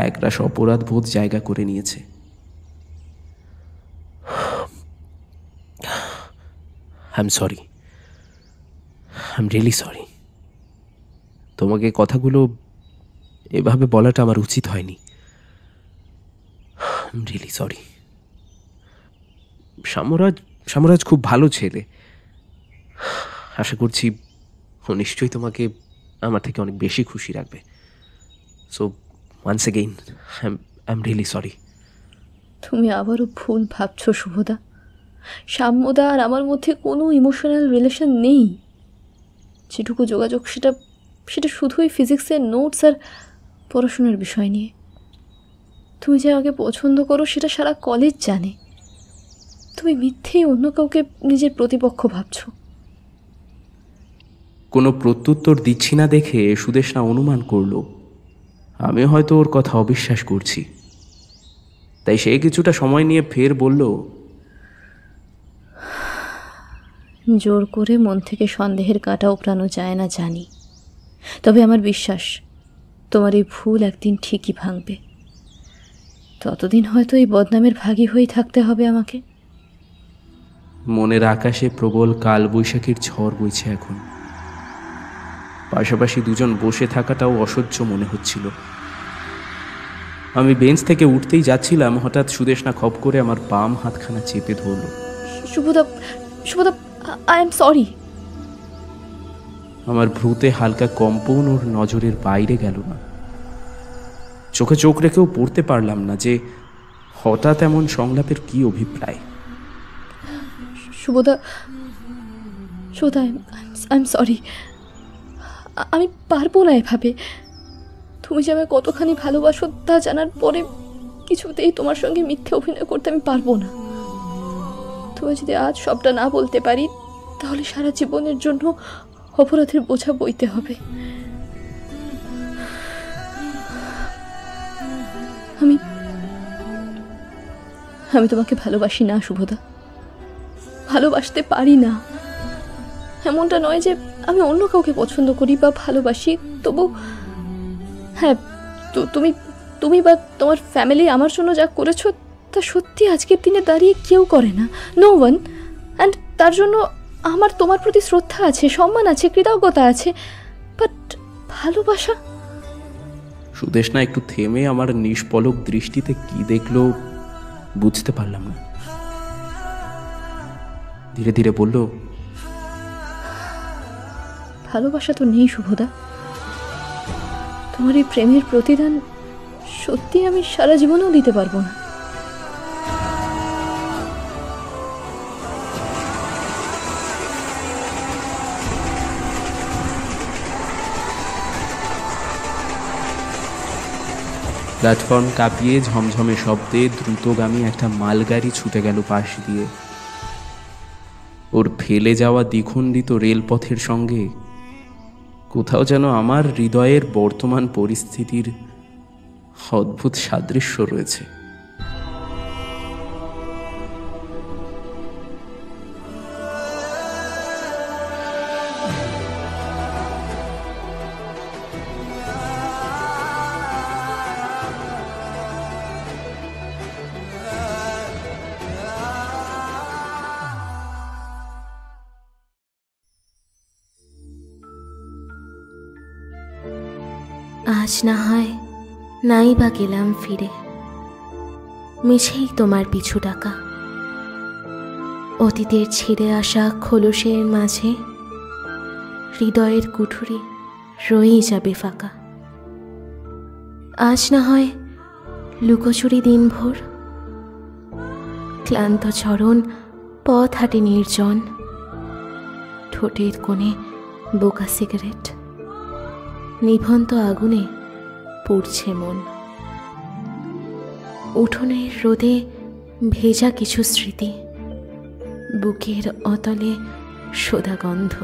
একরাশ অপরাধবোধ জায়গা করে নিয়েছে। I am sorry, I am really sorry. তোমাকে কথাগুলো এভাবে বলাটা আমার উচিত হয়নি। I am really sorry. Samraj খুব ভালো ছেলে। আশা করছি ও নিশ্চয়ই তোমাকে আমার থেকে অনেক বেশি খুশি রাখবে। So once again I am really sorry. তুমি আবারও ভুল ভাবছো শুভদা। সাম্যদা আর আমার মধ্যে কোনো ইমোশনাল রিলেশন নেই। যেটুকু যোগাযোগ সেটা শুধুই ফিজিক্সের নোটস আর পড়াশোনার বিষয় নিয়ে। তুমি যে আগে পছন্দ করো সেটা সারা কলেজ জানে। তুমি মিথ্যেই অন্য কাউকে নিজের প্রতিপক্ষ ভাবছো। কোনো প্রত্যুত্তর দিচ্ছি না দেখে সুদেশনা অনুমান করল আমি হয়তো ওর কথা অবিশ্বাস করছি। তাই সে কিছুটা সময় নিয়ে ফের বলল, জোর করে মন থেকে সন্দেহের কাঁটা উপড়ানো যায় না জানি, তবে আমার বিশ্বাস তোমার এই ভুল একদিন ঠিকই ভাঙবে। ততদিন হয়তো এই বদনামের ভাগী হয়েই থাকতে হবে আমাকে। মনের আকাশে প্রবল কালবৈশাখীর ঝড় বইছে এখন। পাশাপাশি দুজন বসে থাকাটাও অসহ্য মনে হচ্ছিল। আমি বেঞ্চ থেকে উঠতেই যাচ্ছিলাম, হঠাৎ সুদেশনা খপ করে আমার বাম হাতখানা চেপে ধরল। শুভদা, আই এম সরি। আমার ভ্রুতে হালকা কম্পন ওর নজরের বাইরে গেল না। চোখে চোখ রেখেও পড়তে পারলাম না যে হঠাৎ এমন সংলাপের কি অভিপ্রায়। শুভদা, আই এম সরি। আমি পারবো না এভাবে। তুমি যে আমায় কতখানি ভালোবাসো তা জানার পরে কিছুতেই তোমার সঙ্গে মিথ্যে অভিনয় করতে আমি পারবো না। তুমি যদি আজ সবটা না বলতে পারি তাহলে সারা জীবনের জন্য অপরাধের বোঝা বইতে হবে। আমি তোমাকে ভালোবাসি না শুভদা, ভালোবাসতে পারি না। এমনটা নয় যে আমি অন্য কাউকে পছন্দ করি বা ভালোবাসি, তবু হ্যাঁ, তুমি বা তোমার ফ্যামিলি আমার জন্য যা করেছো তা সত্যি আজকের দিনে দাঁড়িয়ে কেউ করে না, নো ওয়ান। অ্যান্ড তার জন্য আমার তোমার প্রতি শ্রদ্ধা আছে, সম্মান আছে, কৃতজ্ঞতা আছে, বাট ভালোবাসা। সুদেশনা একটু থেমে আমার নিষ্পলক দৃষ্টিতে কি দেখলো বুঝতে পারলাম না। ধীরে ধীরে বলল, ভালোবাসা তো নেই শুভদা। তোমার এই প্রেমের প্রতিদান সত্যি আমি সারা জীবনেও দিতে পারবো না। প্ল্যাটফর্ম কাঁপিয়ে ঝমঝমে শব্দে দ্রুতগামী একটা মালগাড়ি ছুটে গেল পাশ দিয়ে। ওর ফেলে যাওয়া দ্বিখণ্ডিত রেলপথের সঙ্গে কোথাও যেন আমার হৃদয়ের বর্তমান পরিস্থিতির অদ্ভুত সাদৃশ্য রয়েছে। আজ না হয় নাই বা গেলাম ফিরে, মিছেই তোমার পিছু ডাকা। অতীতের ছিঁড়ে আসা খোলসের মাঝে হৃদয়ের কুঠুরি রয়েই যাবে ফাঁকা। আজ না হয় লুকোচুরি দিনভর, ক্লান্ত চরণ পথ হাঁটে নির্জন, ঠোঁটের কোণে বোকা সিগারেট, নিভন্ত আগুনে পুড়ছে মন। উঠোনের রোদে ভেজা কিছু স্মৃতি, বুকের অতলে সোদা গন্ধ,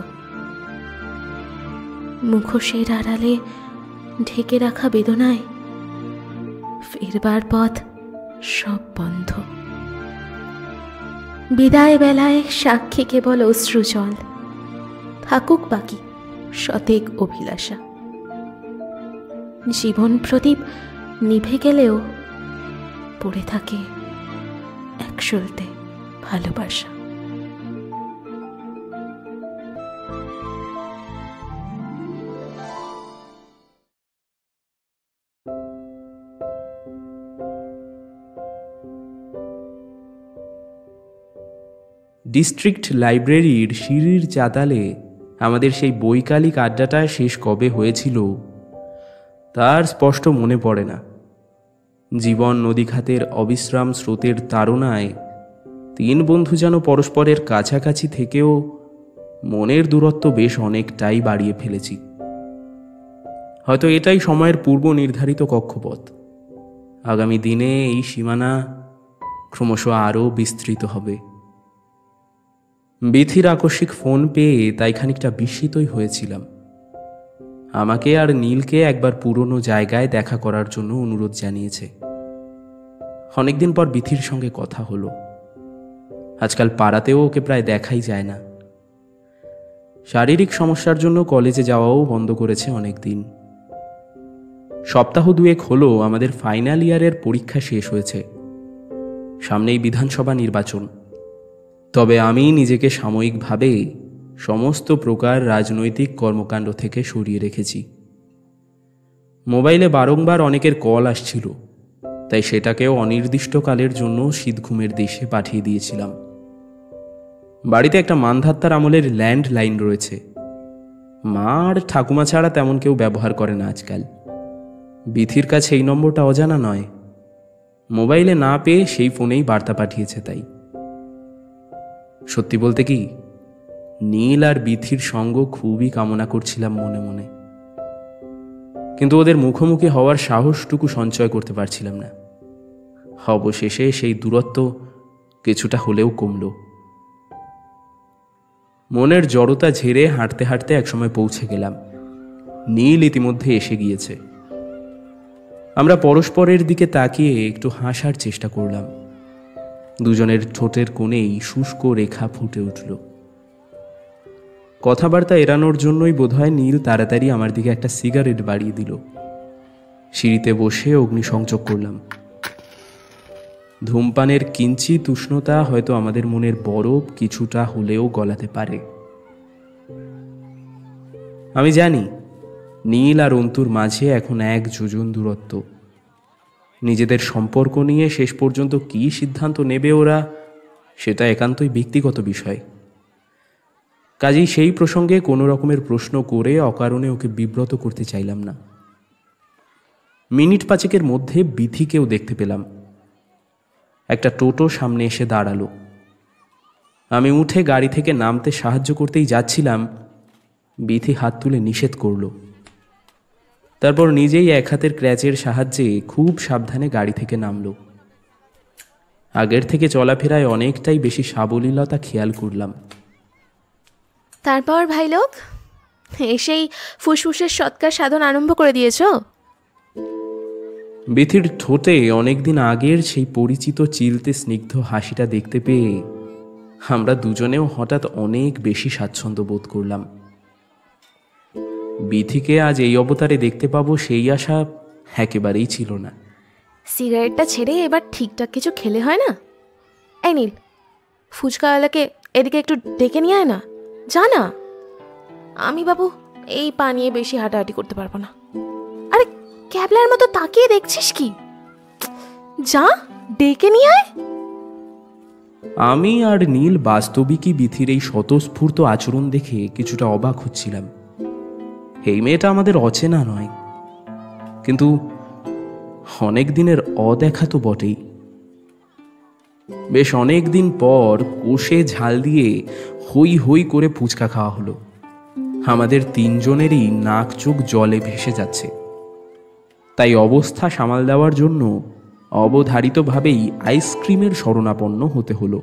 মুখোশের আড়ালে ঢেকে রাখা বেদনায় ফিরবার পথ সব বন্ধ। বিদায় বেলায় সাক্ষী কেবল অশ্রুজল, থাকুক বাকি শতেক অভিলাষা। জীবন প্রদীপ নিভে গেলেও পড়ে থাকে এক সলতে ভালোবাসা। ডিস্ট্রিক্ট লাইব্রেরির সিঁড়ির চাতালে আমাদের সেই বৈকালিক আড্ডাটা শেষ কবে হয়েছিল তার স্পষ্ট মনে পড়ে না। জীবন নদীখাতের অবিশ্রাম স্রোতের তাড়নায় 3 বন্ধু যেন পরস্পরের কাছাকাছি থেকেও মনের দূরত্ব বেশ অনেকটাই বাড়িয়ে ফেলেছি। হয়তো এটাই সময়ের পূর্ব নির্ধারিত কক্ষপথ। আগামী দিনে এই সীমানা ক্রমশ আরও বিস্তৃত হবে। বিথির আকস্মিক ফোন পেয়ে তাই খানিকটা বিস্মিতই হয়েছিলাম। আমাকে আর নীলকে একবার পুরনো জায়গায় দেখা করার জন্য অনুরোধ জানিয়েছে। অনেকদিন পর বিথির সঙ্গে কথা হলো। আজকাল পাড়াতেও ওকে প্রায় দেখাই যায় না। শারীরিক সমস্যার জন্য কলেজে যাওয়াও বন্ধ করেছে অনেকদিন। সপ্তাহ 2 হলো আমাদের ফাইনাল ইয়ারের পরীক্ষা শেষ হয়েছে। সামনেই বিধানসভা নির্বাচন। তবে আমি নিজেকে সাময়িকভাবে সমস্ত প্রকার রাজনৈতিক কর্মকাণ্ড থেকে সরিয়ে রেখেছি। মোবাইলে বারংবার অনেকের কল আসছিল, তাই সেটাকেও অনির্দিষ্টকালের জন্য শীতঘুমের দেশে পাঠিয়ে দিয়েছিলাম। বাড়িতে একটা মানধাত্তার আমলের ল্যান্ডলাইন রয়েছে। মা আর ঠাকুমা ছাড়া তেমন কেউ ব্যবহার করে না আজকাল। বিথির কাছে এই নম্বরটা অজানা নয়। মোবাইলে না পেয়ে সেই ফোনেই বার্তা পাঠিয়েছে। তাই সত্যি বলতে কি, নীল আর বিথির সঙ্গ খুবই কামনা করছিলাম মনে মনে, কিন্তু ওদের মুখোমুখি হওয়ার সাহসটুকু সঞ্চয় করতে পারছিলাম না। অবশেষে সেই দূরত্ব কিছুটা হলেও কমল। মনের জড়তা ঝেড়ে হাঁটতে হাঁটতে একসময় পৌঁছে গেলাম। নীল ইতিমধ্যে এসে গিয়েছে। আমরা পরস্পরের দিকে তাকিয়ে একটু হাসার চেষ্টা করলাম। দুজনের ঠোঁটের কোণেই শুষ্ক রেখা ফুটে উঠল। কথাবার্তা এড়ানোর জন্যই বোধহয় নীল তাড়াতাড়ি আমার দিকে একটা সিগারেট বাড়িয়ে দিল। সিঁড়িতে বসে অগ্নিসংযোগ করলাম। ধূমপানের কিঞ্চিত উষ্ণতা হয়তো আমাদের মনের বরফ কিছুটা হলেও গলাতে পারে। আমি জানি নীল আর অন্তুর মাঝে এখন 1 যোজন দূরত্ব। নিজেদের সম্পর্ক নিয়ে শেষ পর্যন্ত কী সিদ্ধান্ত নেবে ওরা, সেটা একান্তই ব্যক্তিগত বিষয়। কাজেই সেই প্রসঙ্গে কোনো রকমের প্রশ্ন করে অকারণে ওকে বিব্রত করতে চাইলাম না। মিনিট 5 মধ্যে বিথিকেও দেখতে পেলাম। একটা টোটো সামনে এসে দাঁড়ালো। আমি উঠে গাড়ি থেকে নামতে সাহায্য করতেই যাচ্ছিলাম, বিথি হাত তুলে নিষেধ করল। তারপর নিজেই এক হাতের ক্র্যাচের সাহায্যে খুব সাবধানে গাড়ি থেকে নামল। আগের থেকে চলাফেরায় অনেকটাই বেশি সাবলীলতা খেয়াল করলাম। তারপর ভাই লোক এসেই ফুসফুসের সৎকার সাধন আরম্ভ করে দিয়েছ? বিথির ঠোঁটে অনেকদিন আগের সেই পরিচিত চিলতে স্নিগ্ধ হাসিটা দেখতে পেয়ে আমরা দুজনেও হঠাৎ অনেক বেশি স্বাচ্ছন্দ্য বোধ করলাম। বিথিকে আজ এই অবতারে দেখতে পাবো সেই আশা একেবারেই ছিল না। সিগারেটটা ছেড়ে এবার ঠিকঠাক কিছু খেলে হয় না? এই নীল, ফুচকাওয়ালাকে এদিকে একটু ডেকে নিয়ে আয় না। যা না। আমি বাবু এই পা নিয়ে বেশি হাঁটাহাঁটি করতে পারবো না। আরে ক্যাবলার মতো তাকিয়ে দেখছিস কি? যা, ডেকে নিয়ে আয়। আমি আর নীল বাস্তবিকই বিথির এই স্বতঃস্ফূর্ত আচরণ দেখে কিছুটা অবাক হচ্ছিলাম। এই মেয়েটা আমাদের অচেনা নয়, কিন্তু অনেক দিনের অদেখা তো বটেই। বেশ অনেক দিন পর কষে ঝাল দিয়ে হই হই করে ফুচকা খাওয়া হলো। আমাদের 3 জনেরই নাক চোখ জলে ভেসে যাচ্ছে। তাই অবস্থা সামাল দেওয়ার জন্য অবধারিতভাবেই আইসক্রিমের শরণাপন্ন হতে হলো।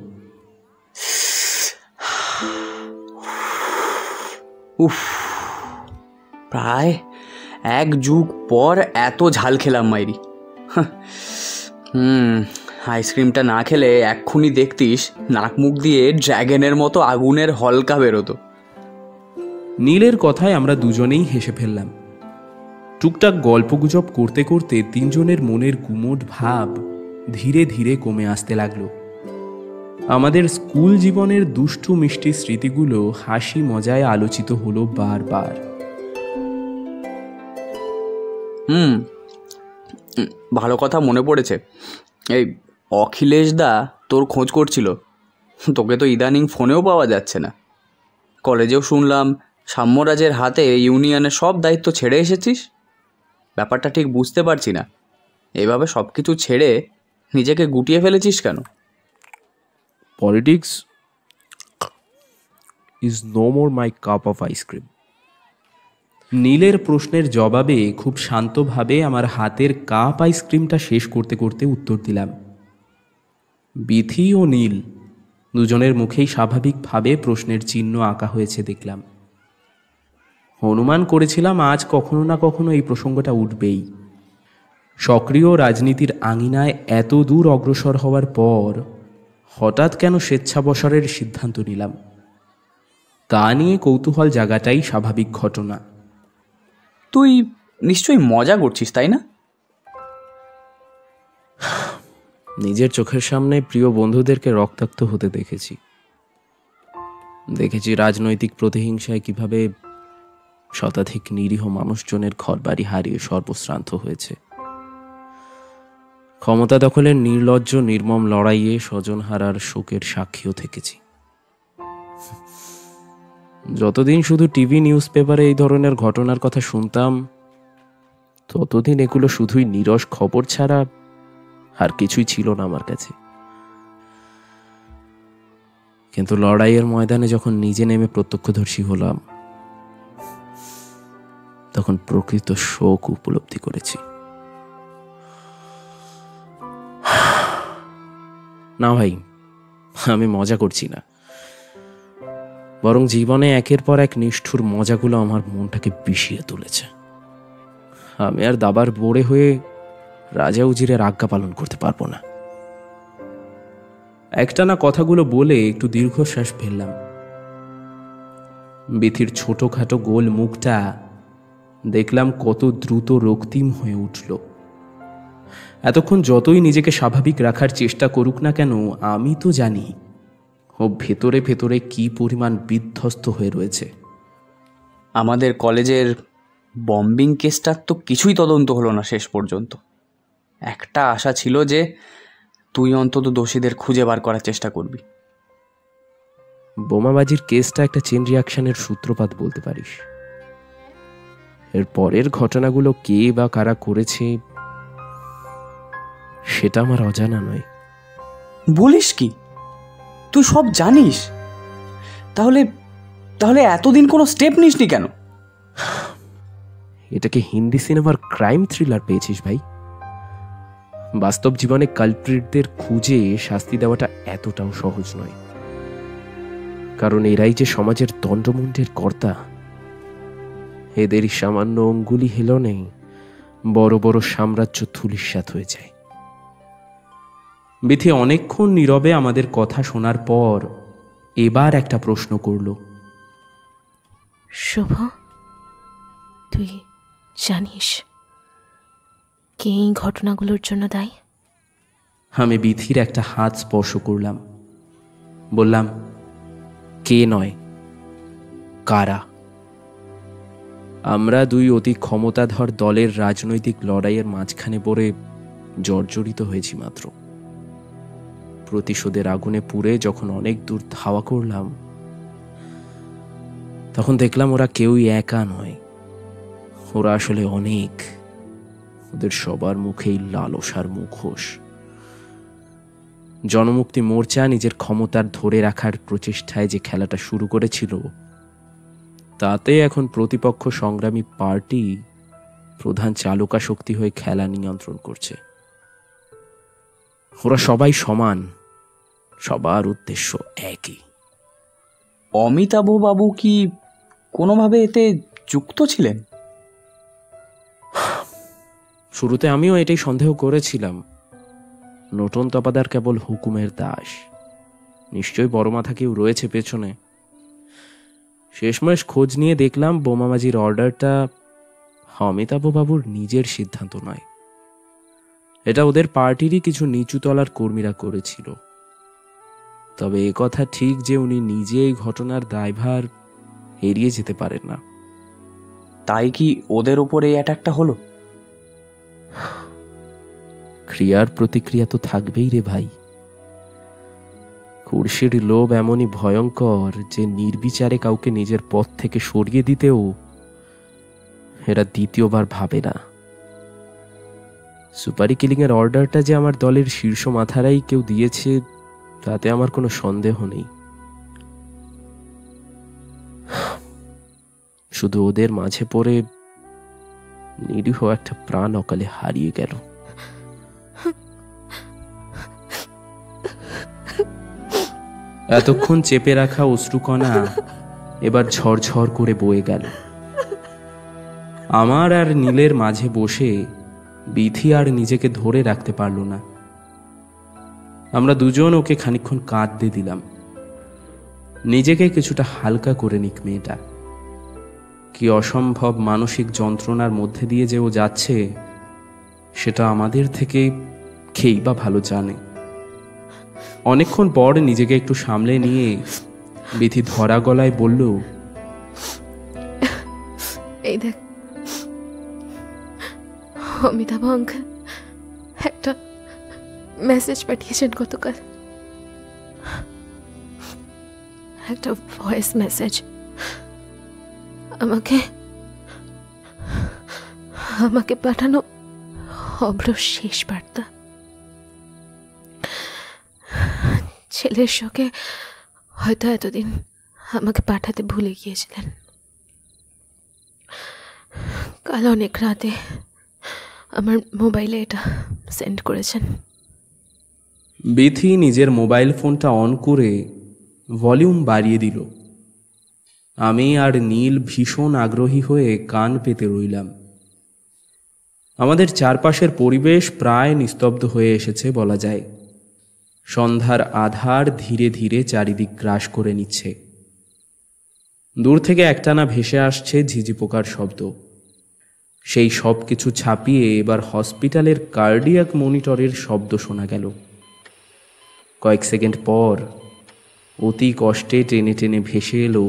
উফ, প্রায় 1 যুগ পর এত ঝাল খেলাম মাইরি। আইসক্রিমটা না খেলে এক্ষুনি দেখতিস নাক মুখ দিয়ে ড্র্যাগনের মতো আগুনের হলকা বেরোতো। নীলের কথায় আমরা দুজনেই হেসে ফেললাম। টুকটাক গল্পগুজব করতে করতে 3 জনের মনের গুমোট ভাব ধীরে ধীরে কমে আসতে লাগলো। আমাদের স্কুল জীবনের দুষ্টু মিষ্টি স্মৃতিগুলো হাসি মজায় আলোচিত হলো বারবার। ভালো কথা মনে পড়েছে, এই অখিলেশ দা তোর খোঁজ করছিল। তোকে তো ইদানিং ফোনেও পাওয়া যাচ্ছে না। কলেজেও শুনলাম সাম্যরাজের হাতে ইউনিয়নের সব দায়িত্ব ছেড়ে এসেছিস। ব্যাপারটা ঠিক বুঝতে পারছি না, এভাবে সব কিছু ছেড়ে নিজেকে গুটিয়ে ফেলেছিস কেন? Politics is no more my cup of ice cream. নীলের প্রশ্নের জবাবে খুব শান্তভাবে আমার হাতের কাপ আইসক্রিমটা শেষ করতে করতে উত্তর দিলাম। বিথি ও নীল দুজনের মুখেই স্বাভাবিকভাবে প্রশ্নের চিহ্ন আঁকা হয়েছে দেখলাম। অনুমান করেছিলাম আজ কখনো না কখনো এই প্রসঙ্গটা উঠবেই। সক্রিয় রাজনীতির আঙিনায় এত দূর অগ্রসর হওয়ার পর হঠাৎ কেন স্বেচ্ছাবসরের সিদ্ধান্ত নিলাম, তা নিয়ে কৌতূহল জাগাটাই স্বাভাবিক ঘটনা। তুই নিশ্চয়ই মজা করছিস, তাই না? নিজের চোখের সামনে প্রিয় বন্ধুদেরকে রক্তাক্ত হতে দেখেছি রাজনৈতিক প্রতিহিংসায় কিভাবে শতাধিক নিরীহ মানুষজনের ঘরবাড়ি হারিয়ে সর্বশ্রান্ত হয়েছে। ক্ষমতা দখলের নির্লজ্জ নির্মম লড়াইয়ে স্বজন হারার শোকের সাক্ষীও থেকেছি। যতদিন শুধু টিভি নিউজ পেপারে এই ধরনের ঘটনার কথা শুনতাম, ততদিন এগুলো শুধুই নীরস খবর ছাড়া আর কিছুই ছিল না আমার কাছে। কিন্তু লড়াইয়ের ময়দানে যখন নিজে নেমে প্রত্যক্ষদর্শী হলাম, তখন প্রকৃত শোক উপলব্ধি করেছি। না ভাই, আমি মজা করছি না, বরং জীবনে একের পর এক নিষ্ঠুর মজাগুলো আমার মনটাকে বিষিয়ে তুলেছে। আমি আর দাবার বোড়ে হয়ে রাজা উজিরের আজ্ঞা পালন করতে পারবো না। একটানা কথাগুলো বলে একটু দীর্ঘশ্বাস ফেললাম। বিথির ছোটখাটো গোল মুখটা দেখলাম কত দ্রুত রক্তিম হয়ে উঠল। এতক্ষণ যতই নিজেকে স্বাভাবিক রাখার চেষ্টা করুক না কেন, আমি তো জানি ও ভেতরে ভেতরে কি পরিমাণ বিধ্বস্ত হয়ে রয়েছে। আমাদের কলেজের বম্বিং কেসটার তো কিছুই তদন্ত হলো না শেষ পর্যন্ত। একটা আশা ছিল যে তুই অন্তত দোষীদের খুঁজে বার করার চেষ্টা করবি। বোমাবাজির কেসটা একটা চেন রিয়াকশনের সূত্রপাত বলতে পারিস। এর পরের ঘটনাগুলো কে বা কারা করেছে সেটা আমার অজানা নয়। বলিস কি? তুই সব জানিস? তাহলে এতদিন কোনো স্টেপ নিসনি কেন? এটাকে হিন্দি সিনেমার ক্রাইম থ্রিলার পেয়েছিস ভাই? বাস্তব জীবনে কালপ্রিটদের খুঁজে শাস্তি দেওয়াটা এতটাও সহজ নয়, কারণ এরাই যে সমাজের দণ্ডমুণ্ডের কর্তা। এদেরই সামান্য অঙ্গুলি হেলনে বড় বড় সাম্রাজ্য ধূলিসাৎ হয়ে যায়। বিথি অনেকক্ষণ নীরবে আমাদের কথা শোনার পর এবার একটা প্রশ্ন করল। শুভ, তুই জানিস কে এই ঘটনাগুলোর জন্য দায়ী? আমি বিথির একটা হাত স্পর্শ করলাম, বললাম, কে নয়, কারা? আমরা দুই অতি ক্ষমতাধর দলের রাজনৈতিক লড়াইয়ের মাঝখানে পড়ে জর্জরিত হয়েছি মাত্র। প্রতিশোধের আগুনে পুড়ে যখন অনেক দূর ধাওয়া করলাম, তখন দেখলাম ওরা কেউই একা নয়, ওরা আসলে অনেক। ওদের সবার মুখেই লালসার মুখোশ। জনমুক্তি মোর্চা নিজের ক্ষমতার ধরে রাখার প্রচেষ্টায় যে খেলাটা শুরু করেছিল, তাতে এখন প্রতিপক্ষ সংগ্রামী পার্টি প্রধান চালকা শক্তি হয়ে খেলা নিয়ন্ত্রণ করছে। ওরা সবাই সমান, সবার উদ্দেশ্য একই। অমিতাভ বাবু কি কোনোভাবে এতে যুক্ত ছিলেন? শুরুতে আমিও এটাই সন্দেহ করেছিলাম। নতুন তপাদার কেবল হুকুমের দাস, নিশ্চয়ই বড় মাথা কেউ রয়েছে পেছনে। শেষমেশ খোঁজ নিয়ে দেখলাম বোমাবাজির অর্ডারটা অমিতাভ বাবুর নিজের সিদ্ধান্ত নয়, এটা ওদের পার্টিরই কিছু নিচু তলার কর্মীরা করেছিল। তবে এ কথা ঠিক যে উনি নিজে এই ঘটনার দায়ভার এড়িয়ে যেতে পারেন না। তাই কি ওদের উপরে এই অ্যাটাকটা হলো? ক্রিয়ার প্রতিক্রিয়া তো থাকবেই রে ভাই। কুর্সির লোভ এমনই ভয়ঙ্কর যে নির্বিচারে কাউকে নিজের পথ থেকে সরিয়ে দিতেও এরা দ্বিতীয়বার ভাবে না। সুপারি কিলিং এর অর্ডারটা যে আমার দলের শীর্ষ মাথারাই কেউ দিয়েছে তাতে আমার কোনো সন্দেহ নেই। শুধু ওদের মাঝে পড়ে নিরীহ একটা প্রাণ অকালে হারিয়ে গেল। এতক্ষণ চেপে রাখা অশ্রুকণা এবার ঝরঝর করে বয়ে গেল। আমার আর নীলের মাঝে বসে বিথি আর নিজেকে ধরে রাখতে পারল না। আমরা দুজন ওকে খানিকক্ষণ কাঁদতে দিলাম, নিজেকে কিছুটা হালকা করে নিক মেয়েটা। কি অসম্ভব মানসিক যন্ত্রণার মধ্যে দিয়ে যে ও যাচ্ছে সেটা আমাদের থেকে কেই বা ভালো জানে। অনেকক্ষণ পর নিজেকে একটু সামলে নিয়ে বিথি ধরা গলায় বলল, এই দেখ অমিতাভ আঙ্কেল একটা মেসেজ পাঠিয়েছেন গতকাল, একটা ভয়েস মেসেজ। আমাকে পাঠানো অব্র শেষ বার্তা। ছেলের শোকে হয়তো এতদিন আমাকে পাঠাতে ভুলে গিয়েছিলেন। কাল অনেক রাতে আমার মোবাইলে এটা সেন্ড করেছেন। বিথি নিজের মোবাইল ফোনটা অন করে ভলিউম বাড়িয়ে দিল। আমি আর নীল ভীষণ আগ্রহী হয়ে কান পেতে রইলাম। আমাদের চারপাশের পরিবেশ প্রায় নিস্তব্ধ হয়ে এসেছে বলা যায়। সন্ধ্যার আধার ধীরে ধীরে চারিদিক গ্রাস করে নিচ্ছে। দূর থেকে একটানা ভেসে আসছে ঝিঝি পোকার শব্দ। সেই সব কিছু ছাপিয়ে এবার হসপিটালের কার্ডিয়াক মনিটরের শব্দ শোনা গেল। কয়েক সেকেন্ড পর অতি কষ্টে টেনে টেনে ভেসে এলো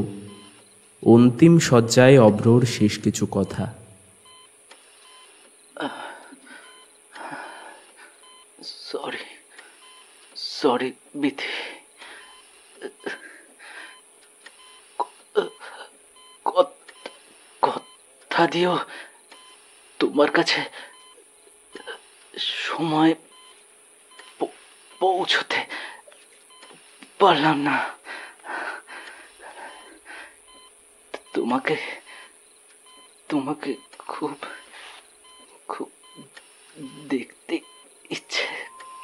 অন্তিম শয্যায় অব্রর শেষ কিছু কথা। সরি বিথি, কথা দিও তোমার কাছে সময় পৌঁছতে পারলাম না। তোমাকে খুব খুব দেখতে ইচ্ছে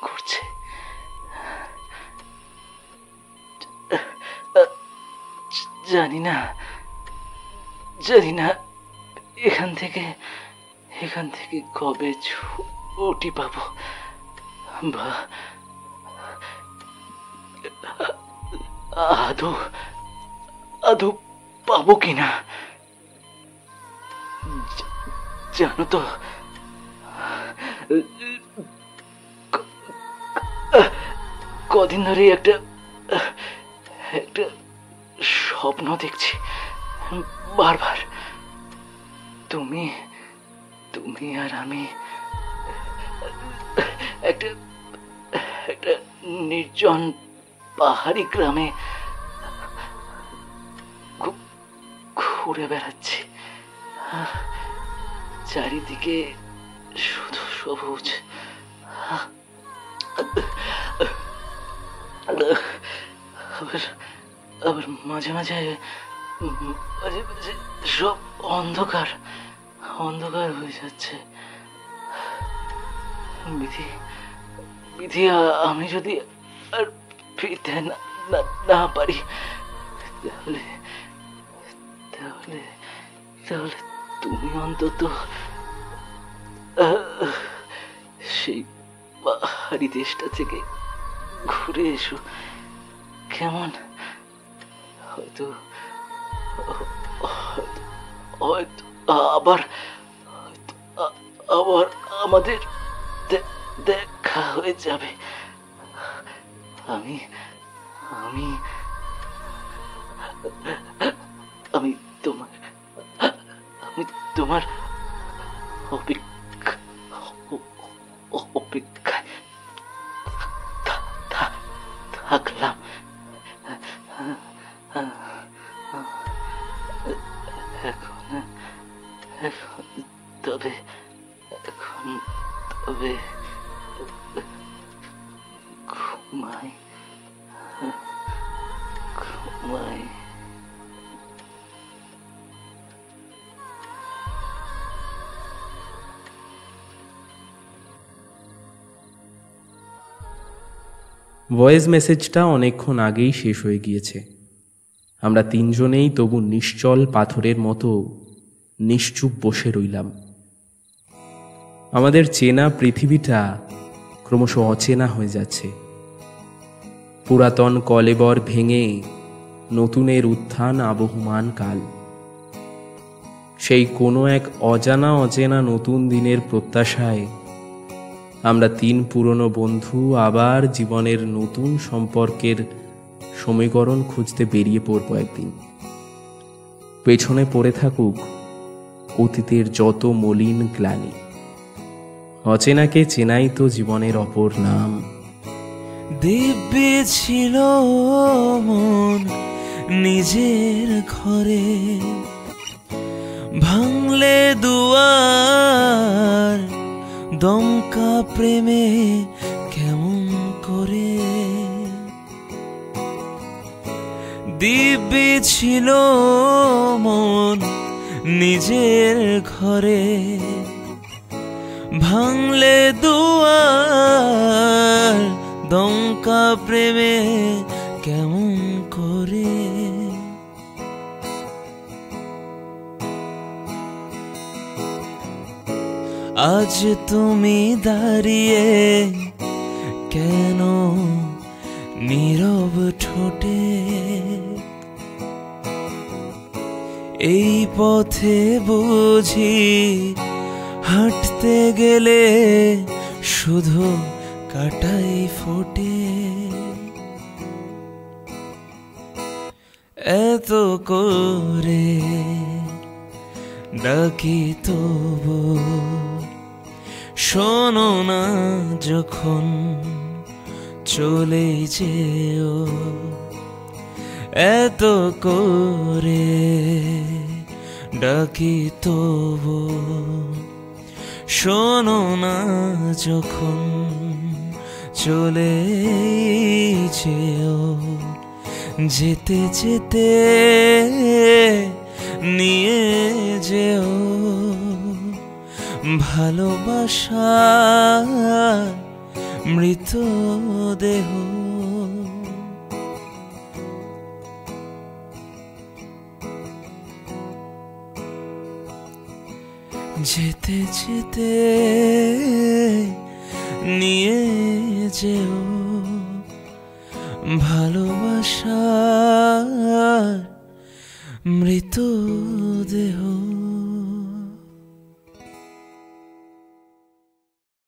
করছে। জানি না এখান থেকে কবে ছুটি পাবো বা আদৌ পাবো কিনা। জানো তো কদিন ধরে একটা স্বপ্ন দেখছি বারবার। তুমি আর আমি একটা নির্জন পাহাড়ি গ্রামে ঘুরে বেড়াচ্ছি। চারিদিকে শুধু সবুজ। আবার মাঝে মাঝে সব অন্ধকার হয়ে যাচ্ছে। বিধি আমি যদি আর ফিরতে না পারি তাহলে তুমি অন্তত সেই পাহাড়ি দেশটা থেকে ঘুরে এসো কেমন। হয়তো আবার আমাদের দেখা হয়ে যাবে। আমি তোমার অপেক্ষায় থাকলাম। তবে ঘুমাই। ভয়েস মেসেজটা অনেকক্ষণ আগেই শেষ হয়ে গিয়েছে। আমরা তিনজনেই তবু নিশ্চল পাথরের মতো নিশ্চুপ বসে রইলাম। আমাদের চেনা পৃথিবীটা ক্রমশ অচেনা হয়ে যাচ্ছে। পুরাতন কলেবর ভেঙে নতুনের উত্থান আবহমান কাল। সেই কোনো এক অজানা নতুন দিনের প্রত্যাশায় আমরা তিন পুরনো বন্ধু আবার জীবনের নতুন সম্পর্কের সমীকরণ খুঁজতে বেরিয়ে পড়ব একদিন। পেছনে পড়ে থাকুক অতীতের যত মলিন গ্লানি। অচেনাকে চেনাই তো জীবনের অপর নাম। দিব্যি ছিল মন নিজের ঘরে, ভাঙলে দুয়ার দমকা প্রেমে কেমন করে। দিব্যি ছিল মন নিজের ঘরে, ভাঙলে দুয়ার দমকা প্রেমে কেমন করে। আজ তুমি দাঁড়িয়ে কেন নীরব ঠোঁটে, এই পথে বুঝি হাঁটতে গেলে শুধু কাটাই ফোটে। এত করে ডাকি তবু শোনো না যখন চলে যেও। এত করে ডাকি তবু শোনো না যখন চলে যেও। যেতে যেতে নিয়ে যেও ভালোবাসা মৃতদেহ। যেতে যেতে নিয়ে যেও ভালোবাসার মৃতদেহ।